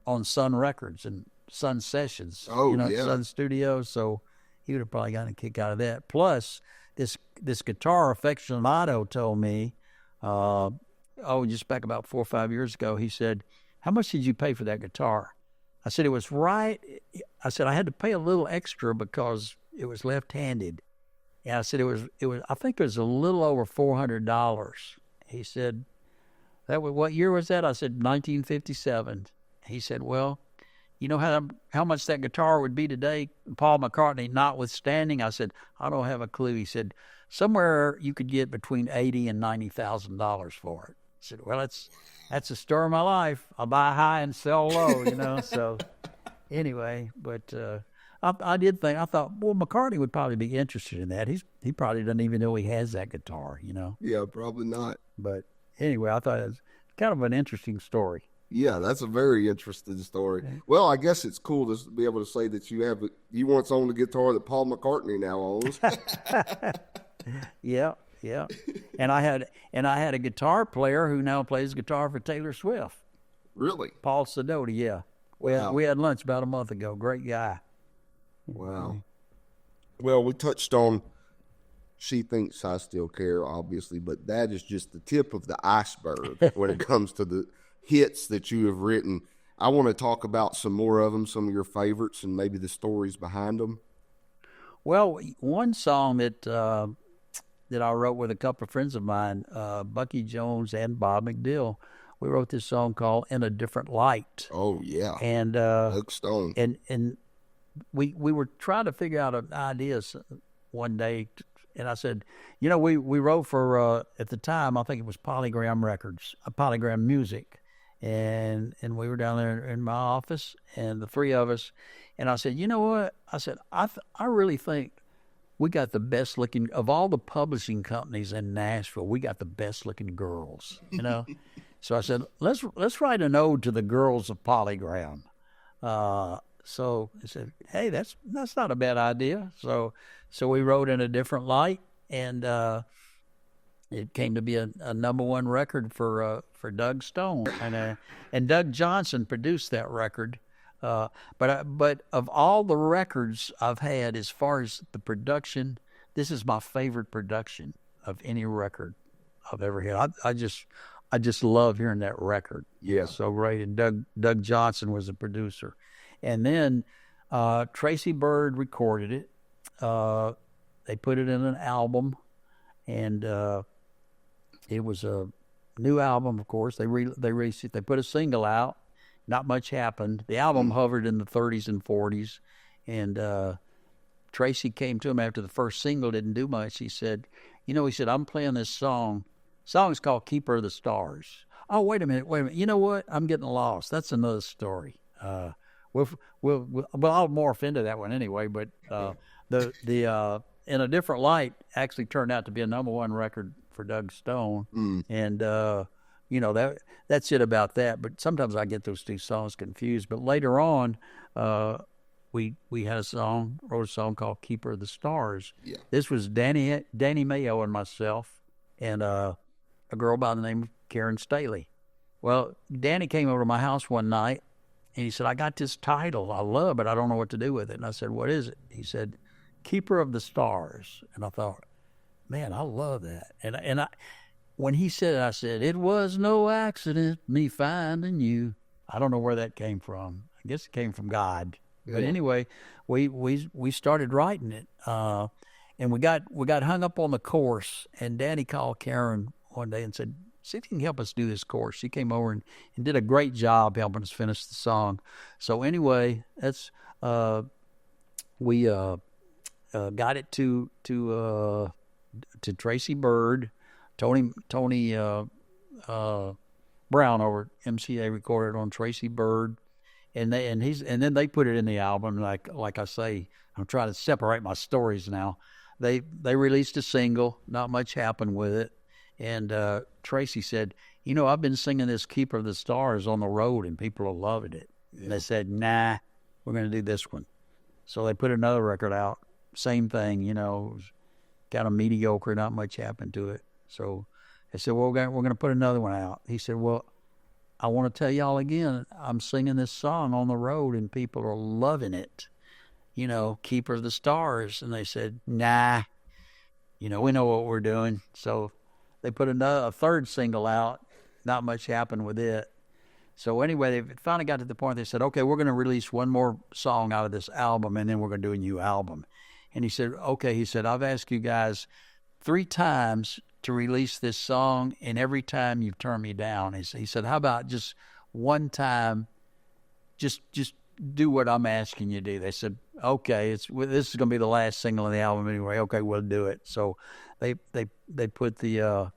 on Sun Records and Sun Sessions, Sun Studios, so he would have probably gotten a kick out of that. Plus, this guitar aficionado told me, just back about 4 or 5 years ago, he said, "How much did you pay for that guitar?" I said, "It was right." I said, "I had to pay a little extra because it was left-handed." And I said, it was. I think it was a little over $400. He said, what year was that? I said, 1957. He said, "Well, you know how much that guitar would be today, Paul McCartney notwithstanding?" I said, "I don't have a clue." He said, "Somewhere you could get between $80,000 and $90,000 for it." I said, "Well, that's the story of my life. I buy high and sell low, you know." So anyway, but I thought, well, McCartney would probably be interested in that. He probably doesn't even know he has that guitar, you know. Yeah, probably not. But anyway, I thought it was kind of an interesting story. Yeah, that's a very interesting story. Well, I guess it's cool to be able to say that you once owned a guitar that Paul McCartney now owns. Yeah. And I had a guitar player who now plays guitar for Taylor Swift. Really? Paul Sidoti, yeah. We had lunch about a month ago. Great guy. Wow. Well, we touched on She Thinks I Still Care, obviously, but that is just the tip of the iceberg when it comes to the hits that you have written. I want to talk about some more of them, some of your favorites, and maybe the stories behind them. Well, one song that I wrote with a couple of friends of mine, Bucky Jones and Bob McDill, we wrote this song called "In a Different Light." Oh, yeah. And Doug Stone. and we were trying to figure out an idea one day, and I said, you know, we wrote for at the time I think it was Polygram Records, Polygram Music, and we were down there in my office, and the three of us, and I said, you know what? I said I really think we got the best looking of all the publishing companies in Nashville. We got the best looking girls, you know. So I said, let's write an ode to the girls of Polygram. So I said, hey, that's not a bad idea. So we wrote In a Different Light, and it came to be a #1 record for Doug Stone, and Doug Johnson produced that record. But of all the records I've had, as far as the production, this is my favorite production of any record I've ever had. I just love hearing that record. Yeah. So great. And Doug Johnson was the producer. And then Tracy Byrd recorded it. They put it in an album, and it was a new album, of course. They released it. They put a single out. Not much happened. The album hovered in the 30s and 40s, and Tracy came to him after the first single didn't do much. He said, I'm playing this song. The song is called Keeper of the Stars. Oh, wait a minute. You know what? I'm getting lost. That's another story. We'll I'll morph into that one anyway. But the In a Different Light actually turned out to be a #1 record for Doug Stone, and that's it about that. But sometimes I get those two songs confused. But later on, we wrote a song called Keeper of the Stars. Yeah. This was Danny Mayo and myself, and a girl by the name of Karen Staley. Well, Danny came over to my house one night, and he said, I got this title I love, but I don't know what to do with it. And I said, what is it? He said, Keeper of the Stars. And I thought, man, I love that. And when he said it, I said, it was no accident, me finding you. I don't know where that came from. I guess it came from God. Yeah. But anyway, we started writing it, and we got hung up on the chorus. And Danny called Karen one day and said, see if you can help us do this chorus. She came over and did a great job helping us finish the song. So anyway, that's we got it to Tracy Byrd. Tony Brown over at MCA recorded on Tracy Byrd, and then they put it in the album. Like I say, I'm trying to separate my stories now. They released a single. Not much happened with it, and Tracy said, I've been singing this Keeper of the Stars on the road, and people are loving it. Yeah. And they said, nah, we're going to do this one. So they put another record out. Same thing, it was kind of mediocre. Not much happened to it. So I said, well, we're going to put another one out. He said, well, I want to tell y'all again, I'm singing this song on the road and people are loving it. Keeper of the Stars. And they said, nah, we know what we're doing. So they put a third single out. Not much happened with it. So anyway, they finally got to the point they said, okay, we're going to release one more song out of this album and then we're going to do a new album. And he said, okay, I've asked you guys 3 times to release this song, and every time you've turned me down. He said, how about just one time, just do what I'm asking you to do. They said, okay, this is going to be the last single of the album anyway. Okay, we'll do it. So they put the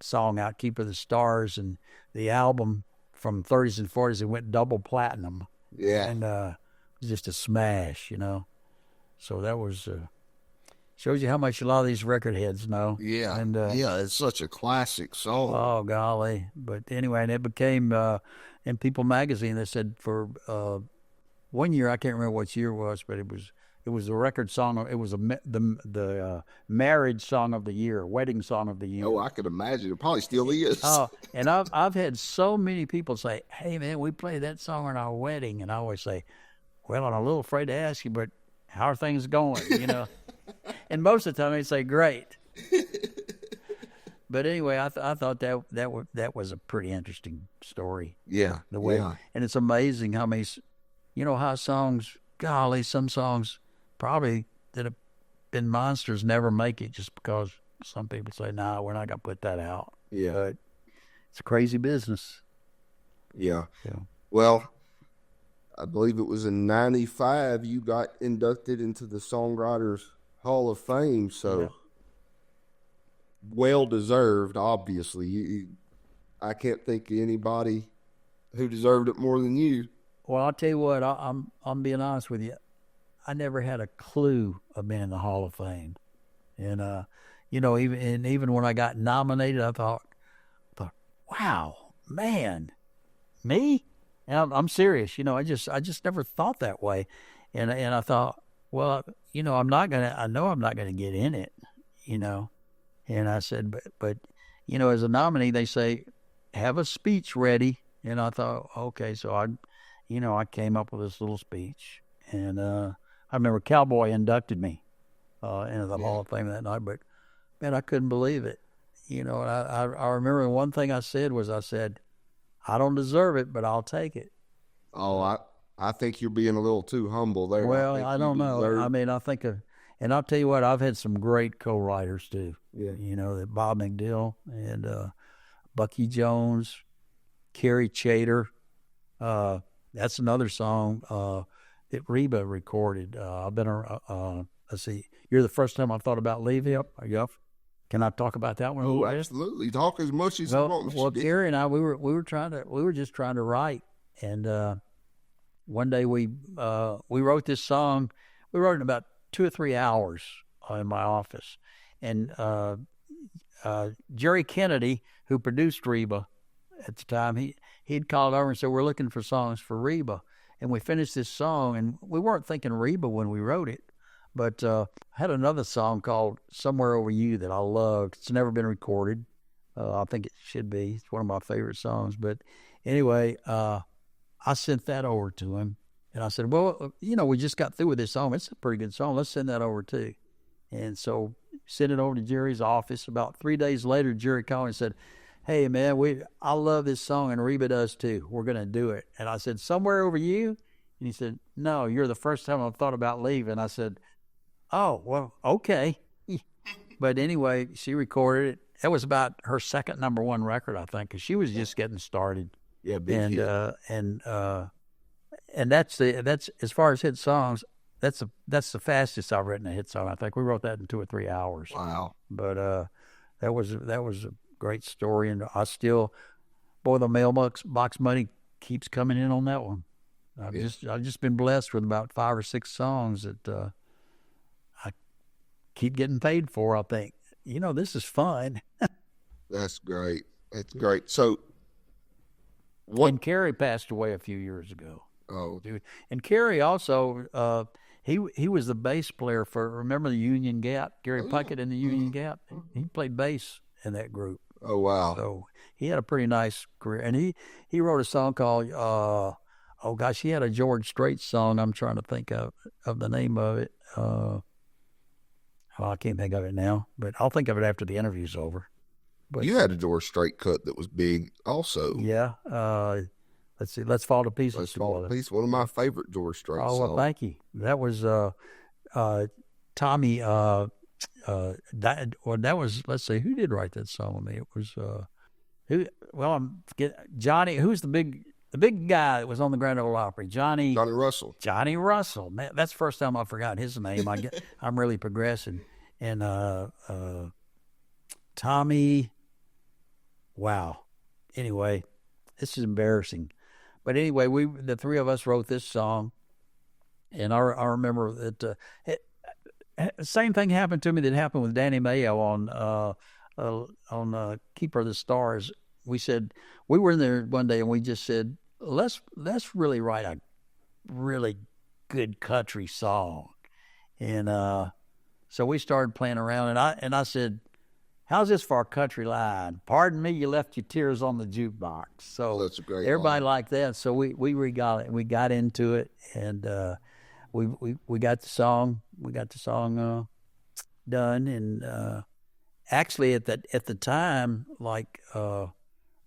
song out, Keeper of the Stars, and the album from 30s and 40s, it went double platinum. Yeah. And it was just a smash, So that was... shows you how much a lot of these record heads know. Yeah, and it's such a classic song. Oh golly! But anyway, and it became in People magazine. They said for 1 year, I can't remember what year it was, but it was the record song. It was the marriage song of the year, wedding song of the year. Oh, I could imagine. It probably still is. Oh, and I've had so many people say, "Hey man, we played that song at our wedding," and I always say, well, I'm a little afraid to ask you, but how are things going, you know? And most of the time they'd say, great. But anyway, I thought that was a pretty interesting story. Yeah, The way, yeah. and it's amazing how many, how songs, golly, some songs probably that have been monsters never make it just because some people say, nah, we're not going to put that out. Yeah. But it's a crazy business. Yeah. Yeah. Well, I believe it was in 95 you got inducted into the Songwriters Hall of Fame, so Yeah. well deserved, obviously. I can't think of anybody who deserved it more than you. Well, I'll tell you what, I'm being honest with you. I never had a clue of being in the Hall of Fame. And, even when I got nominated, I thought, wow, man, me? And I'm serious. I just never thought that way. And I thought, well, I know I'm not going to get in it, And I said, but as a nominee, they say, have a speech ready. And I thought, okay, so I came up with this little speech. And I remember Cowboy inducted me into the Hall of Fame that night, but man, I couldn't believe it. And I remember one thing I said, I don't deserve it, but I'll take it. Oh, I think you're being a little too humble there. Well, I don't know. I mean, and I'll tell you what, I've had some great co-writers too. Yeah. That Bob McDill and Bucky Jones, Kerry Chater. That's another song that Reba recorded. I've been, let's see, You're the First Time I Thought About Leaving. Are you up? Can I talk about that one? Oh, absolutely. Talk as much as you want. Well, Kerry and I, we were just trying to write, and one day we wrote this song. We wrote it in about 2 or 3 hours in my office, and Jerry Kennedy, who produced Reba at the time, he'd called over and said, we're looking for songs for Reba, and we finished this song, and we weren't thinking Reba when we wrote it. But I had another song called Somewhere Over You that I loved. It's never been recorded. I think it should be. It's one of my favorite songs. But anyway, I sent that over to him. And I said, well, we just got through with this song. It's a pretty good song. Let's send that over too. And so sent it over to Jerry's office. About 3 days later, Jerry called and said, hey, man, I love this song, and Reba does too. We're going to do it. And I said, Somewhere Over You? And he said, no, You're the First Time I've Thought About Leaving. I said, oh, well, okay. But anyway, she recorded it. That was about her second #1 record, I think, because she was just getting started. Yeah, big hit. And that's as far as hit songs, that's the fastest I've written a hit song. I think we wrote that in 2 or 3 hours. Wow. But that was a great story, and I still, the mailbox money keeps coming in on that one. I've just been blessed with about 5 or 6 songs that I keep getting paid for. I think, this is fun. That's great. That's great. So, And Kerry passed away a few years ago. Oh, dude. And Kerry also, he was the bass player for, remember the Union Gap? Gary Puckett in the Union Gap? He played bass in that group. Oh, wow. So he had a pretty nice career. And he wrote a song called, he had a George Strait song. I'm trying to think of the name of it. I can't think of it now, but I'll think of it after the interview's over. But you had a George Strait cut that was big also. Yeah. Let's see. Let's Fall to Pieces. Let's Fall to Pieces. One of my favorite George Strait songs. Oh, well, thank you. That was Tommy. That was. Let's see. Who did write that song with me? It was who? Well, I'm forgetting Johnny. Who's the big guy that was on the Grand Ole Opry? Johnny Russell. Johnny Russell. Man, that's the first time I forgot his name. I'm really progressing. And Tommy. Wow. Anyway, this is embarrassing. But anyway, the three of us wrote this song, and I remember that same thing happened to me that happened with Danny Mayo on Keeper of the Stars. We were in there one day and we just said, let's really write a really good country song, and so we started playing around, and I said, how's this for a country line? Pardon me, you left your tears on the jukebox. So That's a great everybody line. liked that. So we got into it, and we got the song done. And actually, at the time, like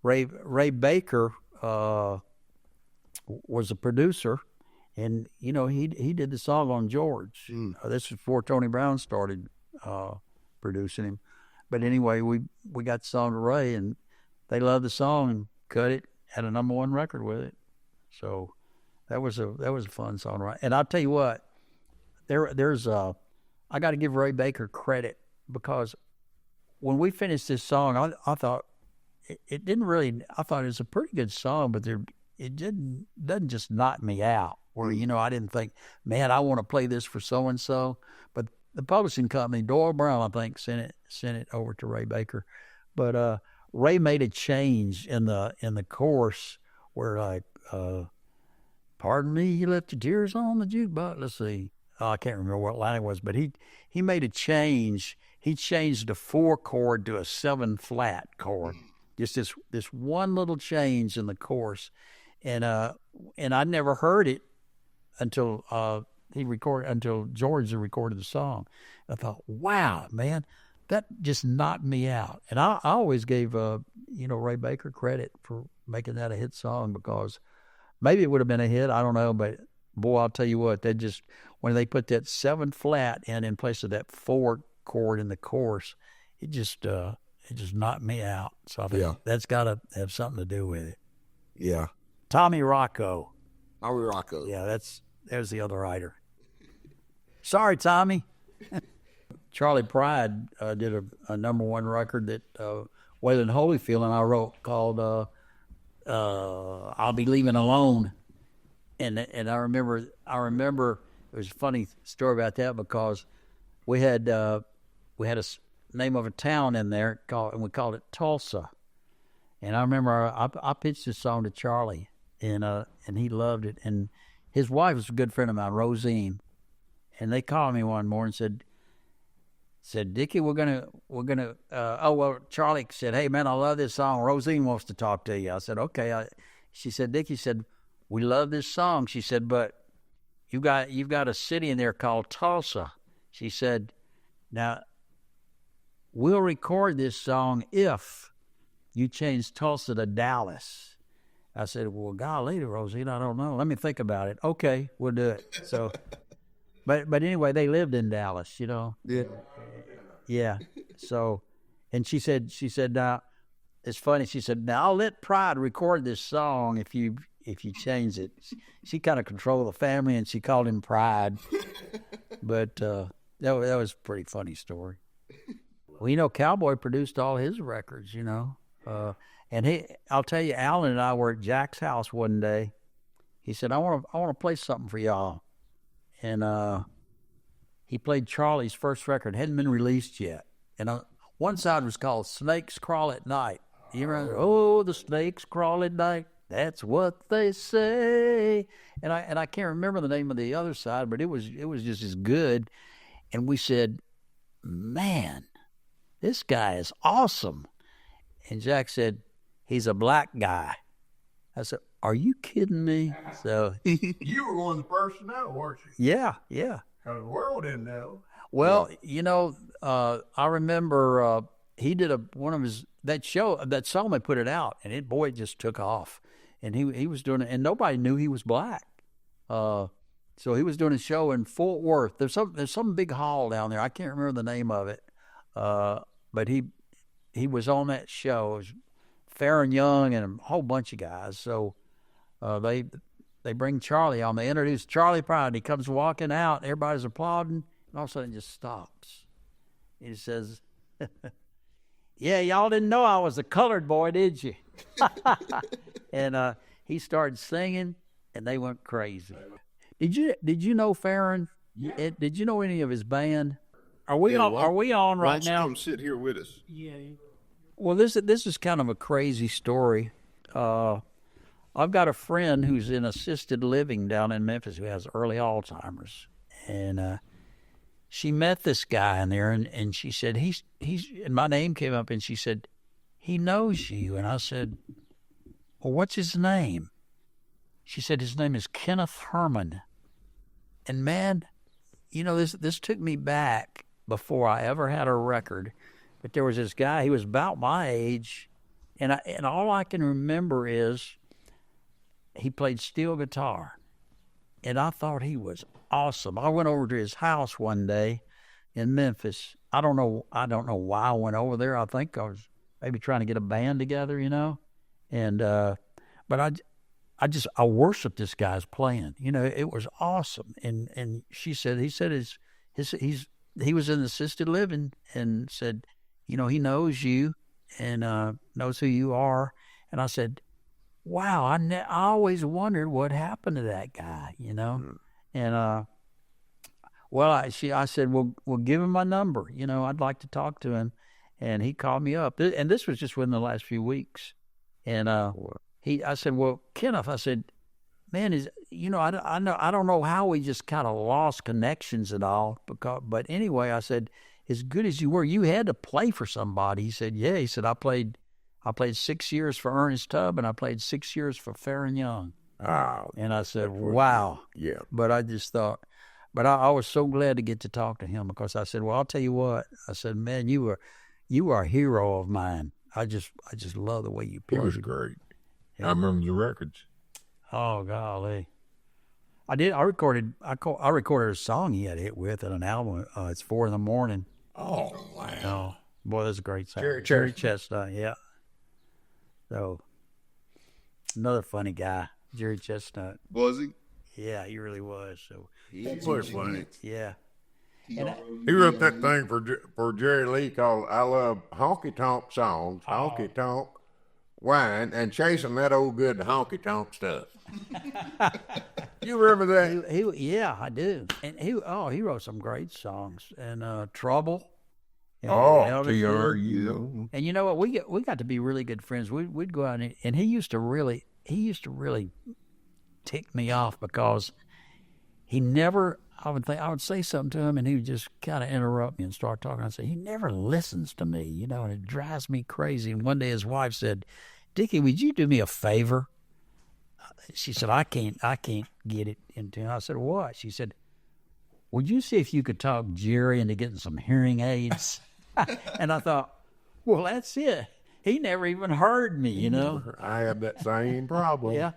Ray Baker was a producer, and he did the song on George. This was before Tony Brown started producing him. But anyway, we got the song to Ray, and they loved the song and cut it, had a #1 record with it. So that was a fun song, right? And I'll tell you what, I got to give Ray Baker credit, because when we finished this song, I thought it didn't really. I thought it was a pretty good song, but it doesn't just knock me out. Where I didn't think, man, I want to play this for so and so. But the publishing company, Doyle Brown, I think, sent it over to Ray Baker. But Ray made a change in the chorus where, like, pardon me, you left your tears on the jukebox. Let's see. I can't remember what line it was, but he made a change. He changed a 4 chord to a 7 flat chord. Just this one little change in the chorus, and I never heard it until George recorded the song. I thought, wow, man, that just knocked me out. And I always gave Ray Baker credit for making that a hit song, because maybe it would have been a hit, I don't know, but boy, I'll tell you what, when they put that 7 flat in place of that 4 chord in the chorus, it just knocked me out. So I think that's got to have something to do with it. Yeah. Tommy Rocco. Tommy Rocco. Yeah, there's the other writer. Sorry, Tommy. Charlie Pride did a #1 record that Waylon Holyfield and I wrote called "I'll Be Leaving Alone," and I remember it was a funny story about that, because we had a name of a town in there and we called it Tulsa, and I remember I pitched this song to Charlie, and he loved it, and his wife was a good friend of mine, Rosine, and they called me one morning and said, Dickey, we're gonna Charlie said, hey man, I love this song. Rosine wants to talk to you. I said, okay. She said, Dickey said, we love this song. She said, but you've got a city in there called Tulsa. She said, now we'll record this song if you change Tulsa to Dallas. I said, well, golly, Rosine, I don't know. Let me think about it. Okay, we'll do it. So, but anyway, they lived in Dallas, Yeah. Yeah. So, and she said, now, it's funny. She said, now I'll let Pride record this song if you change it. She kind of controlled the family, and she called him Pride. But that was a pretty funny story. Well, Cowboy produced all his records, and I'll tell you, Alan and I were at Jack's house one day. He said, I want to play something for y'all. And he played Charlie's first record, hadn't been released yet. And one side was called Snakes Crawl at Night. You remember? Oh, the snakes crawl at night. That's what they say. And I can't remember the name of the other side, but it was just as good. And we said, man, this guy is awesome. And Jack said, he's a black guy. I said, are you kidding me? So you were one of the first to know, weren't you? Yeah. The world didn't know. Well, I remember he did one of his that song they put it out, and it just took off, and he was doing it, and nobody knew he was black. So he was doing a show in Fort Worth. There's some big hall down there. I can't remember the name of it, but he was on that show. It was Farron Young and a whole bunch of guys. So they bring Charlie on. They introduce Charlie Pride. He comes walking out. Everybody's applauding, and all of a sudden it just stops. He says, yeah, y'all didn't know I was a colored boy, did you? And he started singing, and they went crazy. Did you know Farron? Yeah. Did you know any of his band? Are we on right now? Come sit here with us. Yeah. Well, this is kind of a crazy story. I've got a friend who's in assisted living down in Memphis who has early Alzheimer's, and she met this guy in there, and she said, he's, and my name came up, and she said, he knows you. And I said, well, what's his name? She said, his name is Kenneth Herman. And man, you know, this took me back before I ever had a record. But there was this guy, he was about my age, and all I can remember is he played steel guitar. And I thought he was awesome. I went over to his house one day in Memphis. I don't know why I went over there. I think I was maybe trying to get a band together, you know. And but I worshiped this guy's playing. You know, it was awesome. And he said he was in assisted living, and said, you know, he knows you and knows who you are. And I said, wow, I always wondered what happened to that guy, you know. And I said, well, give him my number. You know, I'd like to talk to him. And he called me up, and this was just within the last few weeks. And I said, well, Kenneth, I said, man, I don't know how we just kind of lost connections at all. But anyway, I said, as good as you were, you had to play for somebody. He said, yeah. He said, I played 6 years for Ernest Tubb, and I played 6 years for Farron Young. Oh, and I said, wow. Yeah. But I just thought, I was so glad to get to talk to him, because I said, well, I'll tell you what. I said, man, you are a hero of mine. I just love the way you play. He was great. Yeah. I remember the records. Oh, golly. I recorded a song he had hit with at an album. It's 4 a.m. Oh, wow. Oh, boy, that's a great song. Jerry Chestnut, yeah. So, another funny guy, Jerry Chestnut. Was he? Yeah, he really was. So He was funny. yeah. He wrote that thing for Jerry Lee called "I Love Honky Tonk Songs, Honky Tonk Wine, and Chasing That Old Good Honky Tonk Stuff." You remember that? Yeah, I do. And he wrote some great songs. And Trouble. TRU. And you know what? We got to be really good friends. We'd go out, and he used to really tick me off, because he never. I would say something to him, and he would just kind of interrupt me and start talking. I'd say, he never listens to me, you know, and it drives me crazy. And one day his wife said, Dickey, would you do me a favor? She said, I can't get it into him. I said, what? She said, would you see if you could talk Jerry into getting some hearing aids? And I thought, well, that's it. He never even heard me, you know. I have that same problem. Yeah.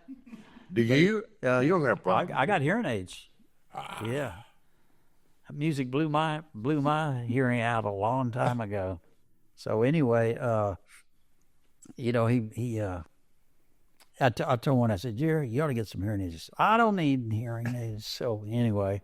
Do you? You don't have a problem. I got hearing aids. Yeah. Music blew my hearing out a long time ago. So anyway, you know, I told one, I said, Jerry, you ought to get some hearing aids. He said, I don't need hearing aids. So anyway,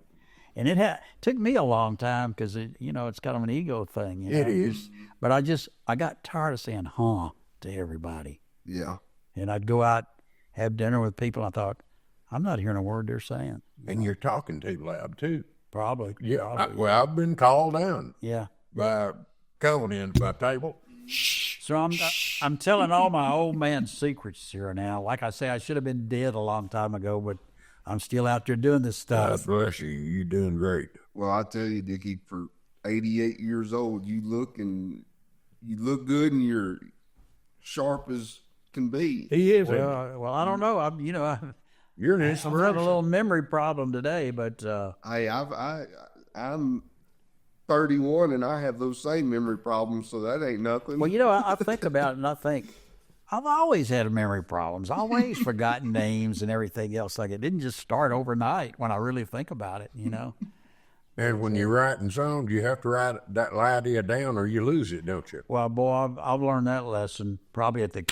and it took me a long time, because you know, it's kind of an ego thing. You know? It is. But I got tired of saying "huh" to everybody. Yeah. And I'd go out, have dinner with people, and I thought, I'm not hearing a word they're saying. And you're talking too loud too. Probably. Yeah. I've been called down. Yeah. By coming in my table. So I'm telling all my old man secrets here now. Like I say, I should have been dead a long time ago, but I'm still out there doing this stuff. God bless you. You're doing great. Well, I tell you, Dickey, for 88 years old, you look good, and you're sharp as can be. He is. Well, I don't know. You're an I've had inspiration. a little memory problem today, but Hey, I'm 31, and I have those same memory problems, so that ain't nothing. well, you know, I think about it, and I think I've always had memory problems. Always forgotten names and everything else. Like, it didn't just start overnight. When I really think about it, you know. And when you're writing songs, you have to write that idea down, or you lose it, don't you? Well, boy, I've learned that lesson probably at the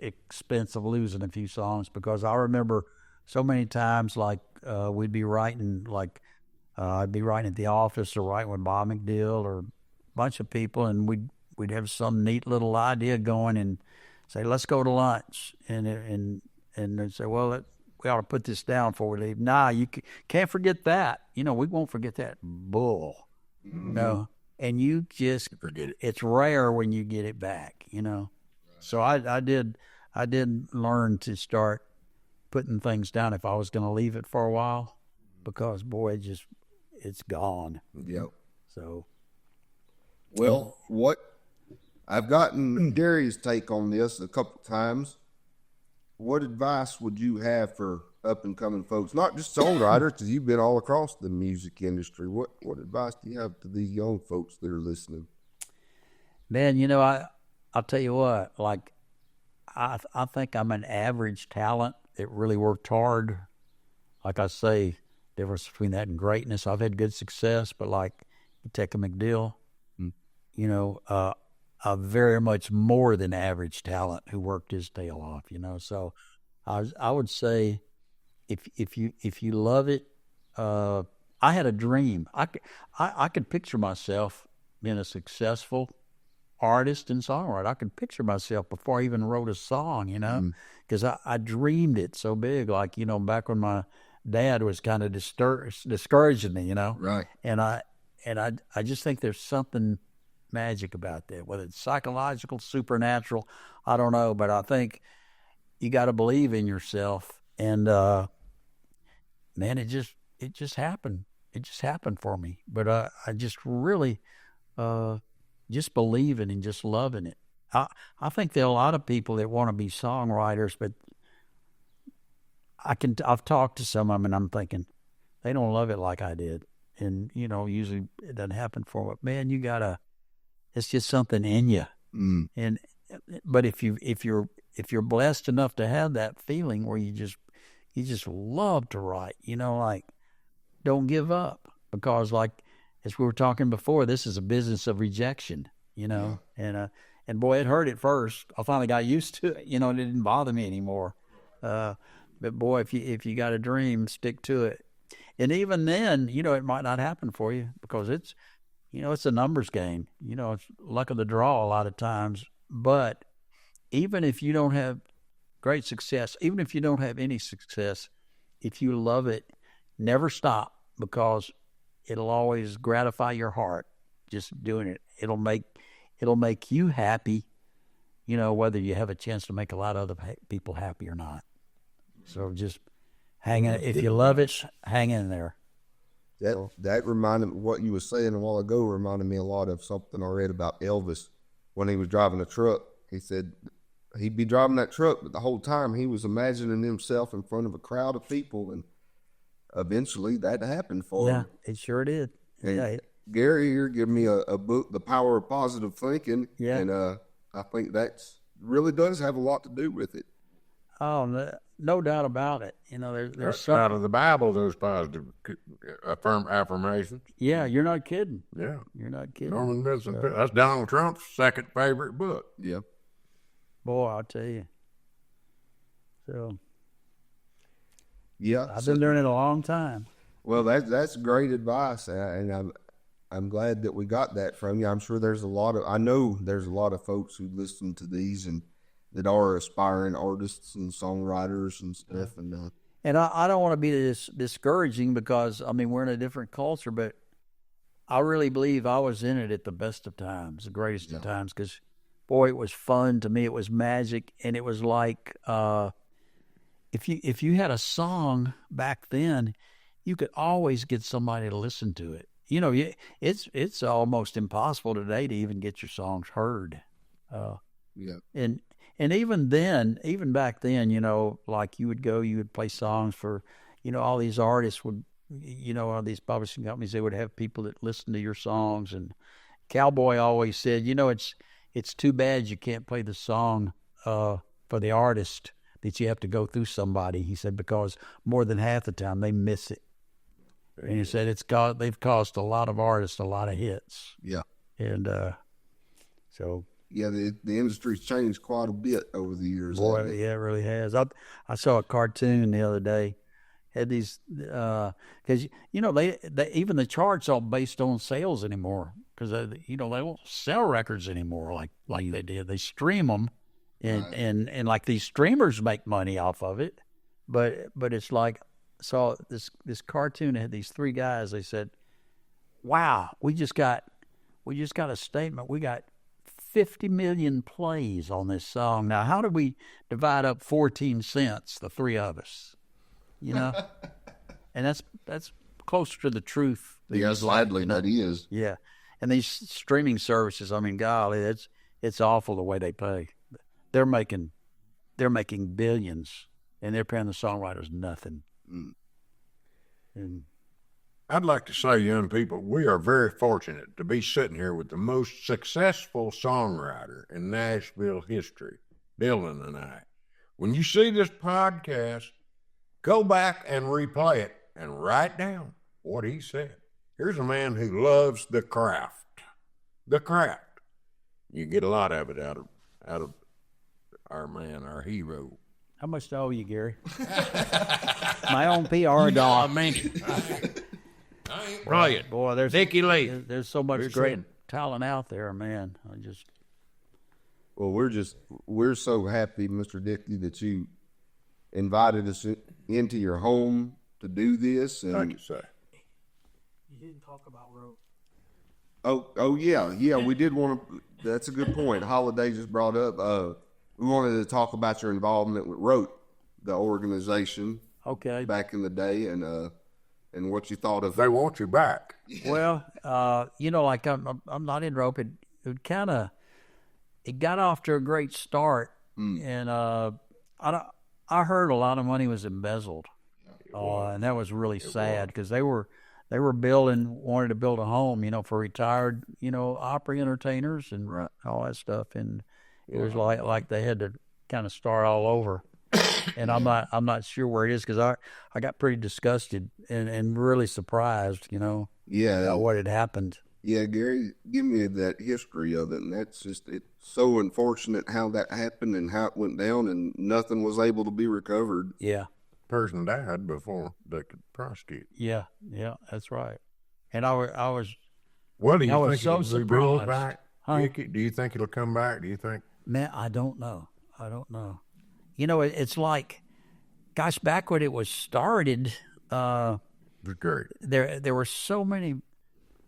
expense of losing a few songs, because I remember so many times, like we'd be writing, like I'd be writing at the office, or writing with Bob McDill or a bunch of people, and we'd have some neat little idea going, and say, let's go to lunch, and they'd say, well, we ought to put this down before we leave. Nah, you can't forget that. You know, we won't forget that. Bull. Mm-hmm. No. And you just Forget it. It's rare when you get it back, you know. So I did learn to start putting things down if I was going to leave it for a while, because boy, it's gone. Yep. So, Well, I've gotten Gary's take on this a couple times. What advice would you have for up and coming folks, not just songwriters, because you've been all across the music industry? What advice do you have to these young folks that are listening? man, I'll tell you what. Like, I think I'm an average talent that really worked hard. Like I say, difference between that and greatness. I've had good success, but like you take a McDill, a very much more than average talent who worked his tail off. So I would say if you love it, I had a dream. I could picture myself being a successful artist and songwriter. I could picture myself before I even wrote a song, because I dreamed it so big. Like, back when my dad was kind of discouraging me, Right. And I just think there's something magic about that, whether it's psychological, supernatural, I don't know, but I think you got to believe in yourself. And man, it just happened. It just happened for me. But I just really just believing and just loving it. I think there are a lot of people that want to be songwriters, but I've talked to some of them and I'm thinking they don't love it like I did. And, usually it doesn't happen for them. But man, it's just something in you. And, but if you're blessed enough to have that feeling where you just love to write, like, don't give up, because like, as we were talking before, this is a business of rejection, Yeah. and boy, it hurt at first. I finally got used to it. It didn't bother me anymore. But boy, if you got a dream, stick to it. And even then, it might not happen for you, because it's a numbers game. It's luck of the draw a lot of times. But even if you don't have great success, even if you don't have any success, if you love it, never stop, because it'll always gratify your heart just doing it. It'll make you happy, whether you have a chance to make a lot of other people happy or not. So just hang in. If you love it, hang in there. That reminded me, what you were saying a while ago reminded me a lot of something I read about Elvis when he was driving a truck. He said he'd be driving that truck, but the whole time he was imagining himself in front of a crowd of people, and eventually that happened for him. Yeah, it sure did. And Yeah. Gary here gave me a book, The Power of Positive Thinking, Yeah. and I think that's really does have a lot to do with it. Oh, no doubt about it. There's That's out of the Bible, those positive affirmations. Yeah, you're not kidding. Yeah. You're not kidding. Norman Vincent. That's Donald Trump's second favorite book. Yeah. Boy, I'll tell you. So Yeah. I've been doing it a long time. Well, that's great advice, and I'm glad that we got that from you. I'm sure I know there's a lot of folks who listen to these and that are aspiring artists and songwriters and stuff. And I don't want to be discouraging, because we're in a different culture, but I really believe I was in it at the best of times, the greatest of times, because boy, it was fun to me. It was magic, and it was like if you had a song back then, you could always get somebody to listen to it. It's almost impossible today to even get your songs heard. Yeah. And even then, even back then, like you would play songs for, all these artists would, all these publishing companies, they would have people that listen to your songs. And Cowboy always said, it's too bad you can't play the song for the artist, that you have to go through somebody. He said, because more than half the time they miss it. And he said they've cost a lot of artists a lot of hits. Yeah. And so. Yeah, the industry's changed quite a bit over the years. Boy, yeah, it really has. I saw a cartoon the other day. Had these because they even the charts aren't based on sales anymore, because they won't sell records anymore like they did. They stream them, and like these streamers make money off of it. But it's like, saw this cartoon that had these three guys. They said, "Wow, we just got a statement. We got 50 million plays on this song. Now, how do we divide up 14 cents, the three of us? And that's closer to the truth. Yes, sadly, that is. Yeah, and these streaming services, I mean, golly, it's awful the way they pay. They're making billions, and they're paying the songwriters nothing. And I'd like to say, young people, we are very fortunate to be sitting here with the most successful songwriter in Nashville history, Dylan and I. When you see this podcast, go back and replay it and write down what he said. Here's a man who loves the craft. The craft. You get a lot of it out of our man, our hero. how much do I owe you, Gary? My own PR dog. Brilliant. Boy, there's Dickey Lee. there's so much great talent out there, man. Well, we're so happy, Mr. Dickey, that you invited us into your home to do this. And Thank you, sir. You didn't talk about rope. Oh yeah, we did want to. That's a good point. Holiday just brought up. We wanted to talk about your involvement with Rote, the organization, Okay. back in the day, and what you thought of. They want you back. Well, like I'm not in rope. It got off to a great start, and I heard a lot of money was embezzled, and that was really sad because they were wanted to build a home, for retired, opera entertainers and all that stuff, and it was like they had to kind of start all over. And I'm not sure where it is because I got pretty disgusted and really surprised, at what had happened. Yeah, Gary, give me that history of it, and it's so unfortunate how that happened and how it went down, and nothing was able to be recovered. Yeah, Person died before they could prosecute. yeah, that's right. And I was Well, do you I was think so it'll be built surprised. back? Huh? Dickey? Do you think it'll come back? Do you think? Man, I don't know. It's like, gosh, back when it was started, It was great. there were so many.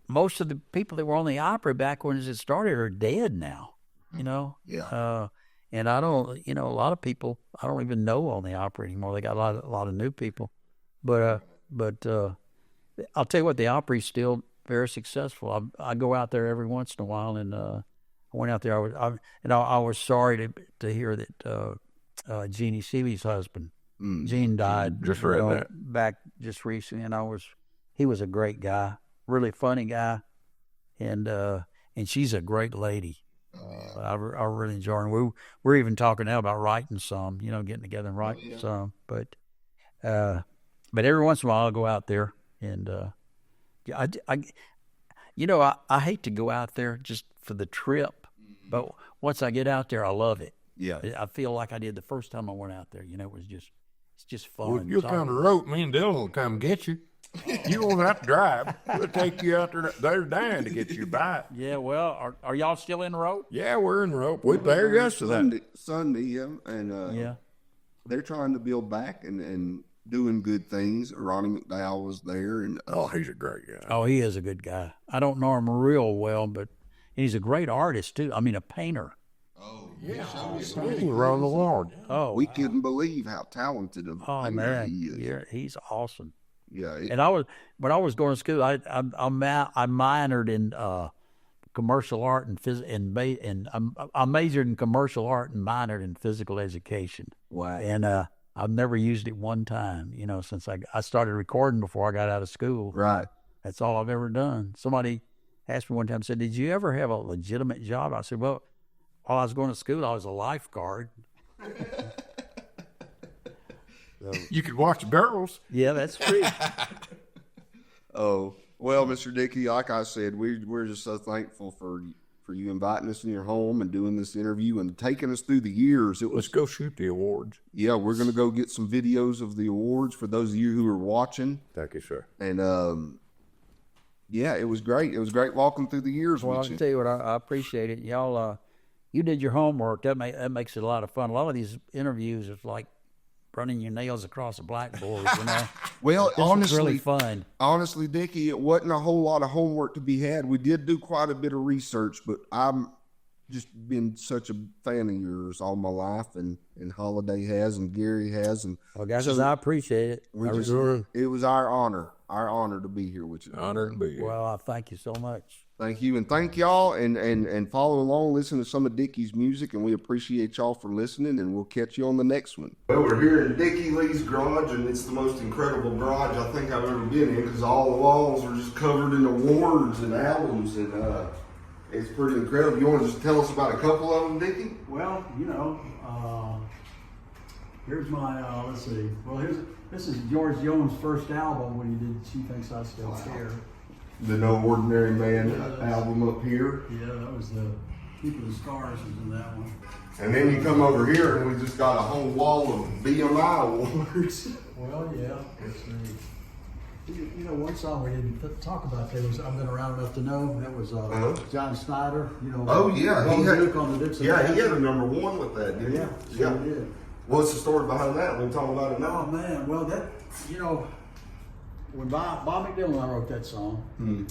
Most of the people that were on the opera back when it started are dead now. Yeah. And I don't, a lot of people I don't even know on the opera anymore. They got a lot of new people, but I'll tell you what, the opera is still very successful. I go out there every once in a while, and I went out there. I was sorry to hear that Jeannie Seeley's husband, Gene, died. Just read that. Back just recently, and he was a great guy, really funny guy, and she's a great lady. I really enjoy her. We're even talking now about writing some, getting together and writing some. But every once in a while I'll go out there, and I hate to go out there just for the trip, but once I get out there, I love it. Yeah. I feel like I did the first time I went out there. It's just fun. Well, you'll come to Rote. Me and Dylan will come get you. You won't have to drive. We'll take you out there. They're dying to get you back. Yeah, well, are y'all still in rope? Yeah, we're in Rote. We there yesterday. Sunday, yeah, and they're trying to build back and doing good things. Ronnie McDowell was there, and Oh, he's a great guy. Oh, he is a good guy. I don't know him real well, but he's a great artist too. I mean, a painter. He's around the Lord. Oh, we couldn't believe how talented of oh a man, he is. yeah, he's awesome. Yeah, And when I was going to school, I minored in commercial art and I majored in commercial art and minored in physical education. Wow. And I've never used it one time, since I started recording before I got out of school. Right. That's all I've ever done. Somebody asked me one time, said, "Did you ever have a legitimate job?" I said, "Well, while I was going to school, I was a lifeguard." You could watch the girls. Yeah, that's true. Oh, well, Mr. Dickey, like I said, we're just so thankful for you inviting us in your home and doing this interview and taking us through the years. Let's go shoot the awards. Yeah, we're going to go get some videos of the awards for those of you who are watching. Thank you, sir. And, yeah, it was great. It was great walking through the years Well, I with can you. tell you what, I appreciate it. Y'all, you did your homework. That makes it a lot of fun. A lot of these interviews is like running your nails across a blackboard, Well, This was really fun. Honestly, Dickey, it wasn't a whole lot of homework to be had. We did do quite a bit of research, but I'm just been such a fan of yours all my life, and Holiday has, and Gary has, and Well, guys, I appreciate it. it was our honor to be here with you. Honored to be here. Well, I thank you so much. Thank you, and thank y'all, and follow along, listen to some of Dickey's music, and we appreciate y'all for listening, and we'll catch you on the next one. Well, we're here in Dickey Lee's garage, and it's the most incredible garage I think I've ever been in, because all the walls are just covered in awards and albums, and it's pretty incredible. You want to just tell us about a couple of them, Dickey? Well, here's my, let's see. Well, this is George Jones' first album when he did She Thinks I Still Care. The No Ordinary Man album up here. Yeah, that was the Keep of the Stars was in that one. And then you come over here and we just got a whole wall of BMI awards. Well, yeah. Let's see. One song we didn't talk about there was I've Been Around Enough to Know. That was John Snyder. Oh, yeah. He had a #1 with that, didn't he? Yeah, he did. What's the story behind that? We talk about it now. Oh, man. Well, that, when Bob McDillon and I wrote that song, and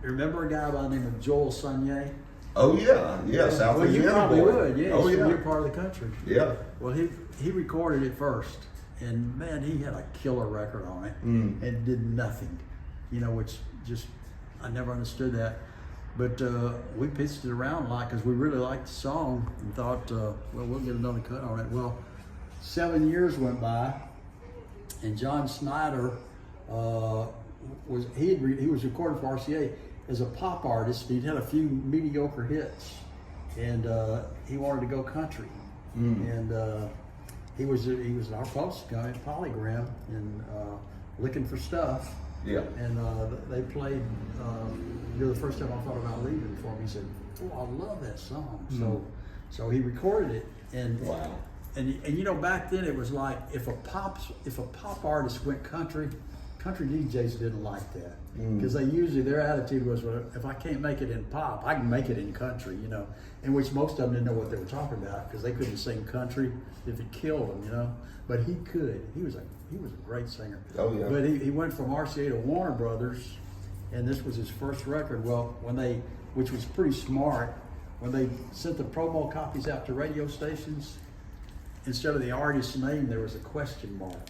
remember a guy by the name of Joel Sanye? Oh, yeah. South Well, you probably would, yeah. Oh, It's yeah. from your part of the country. Yeah. Well, he recorded it first, and man, he had a killer record on it, and did nothing, which just, I never understood that. But we pitched it around a lot because we really liked the song and thought, we'll get another cut on it. Well, 7 years went by, and John Snyder was recording for RCA as a pop artist. He'd had a few mediocre hits, and he wanted to go country. And he was an our publicist guy at Polygram and looking for stuff. Yeah. And they played. The first time I thought about leaving for him, he said, "Oh, I love that song." So he recorded it, and wow. And back then it was like if a pop artist went country DJs didn't like that because they usually their attitude was, well, if I can't make it in pop, I can make it in country, in which most of them didn't know what they were talking about because they couldn't sing country if it killed them, But he could. He was a great singer. Oh yeah. But he went from RCA to Warner Brothers, and this was his first record. Well, which was pretty smart, when they sent the promo copies out to radio stations, instead of the artist's name, there was a question mark.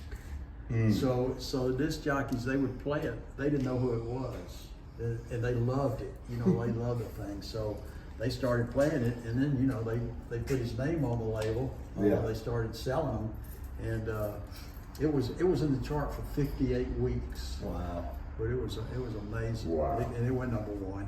So the disc jockeys, they would play it. They didn't know who it was, and they loved it. They loved the thing. So they started playing it, and then they put his name on the label. They started selling them, and it was in the chart for 58 weeks. Wow. But it was amazing. Wow. And it went #1.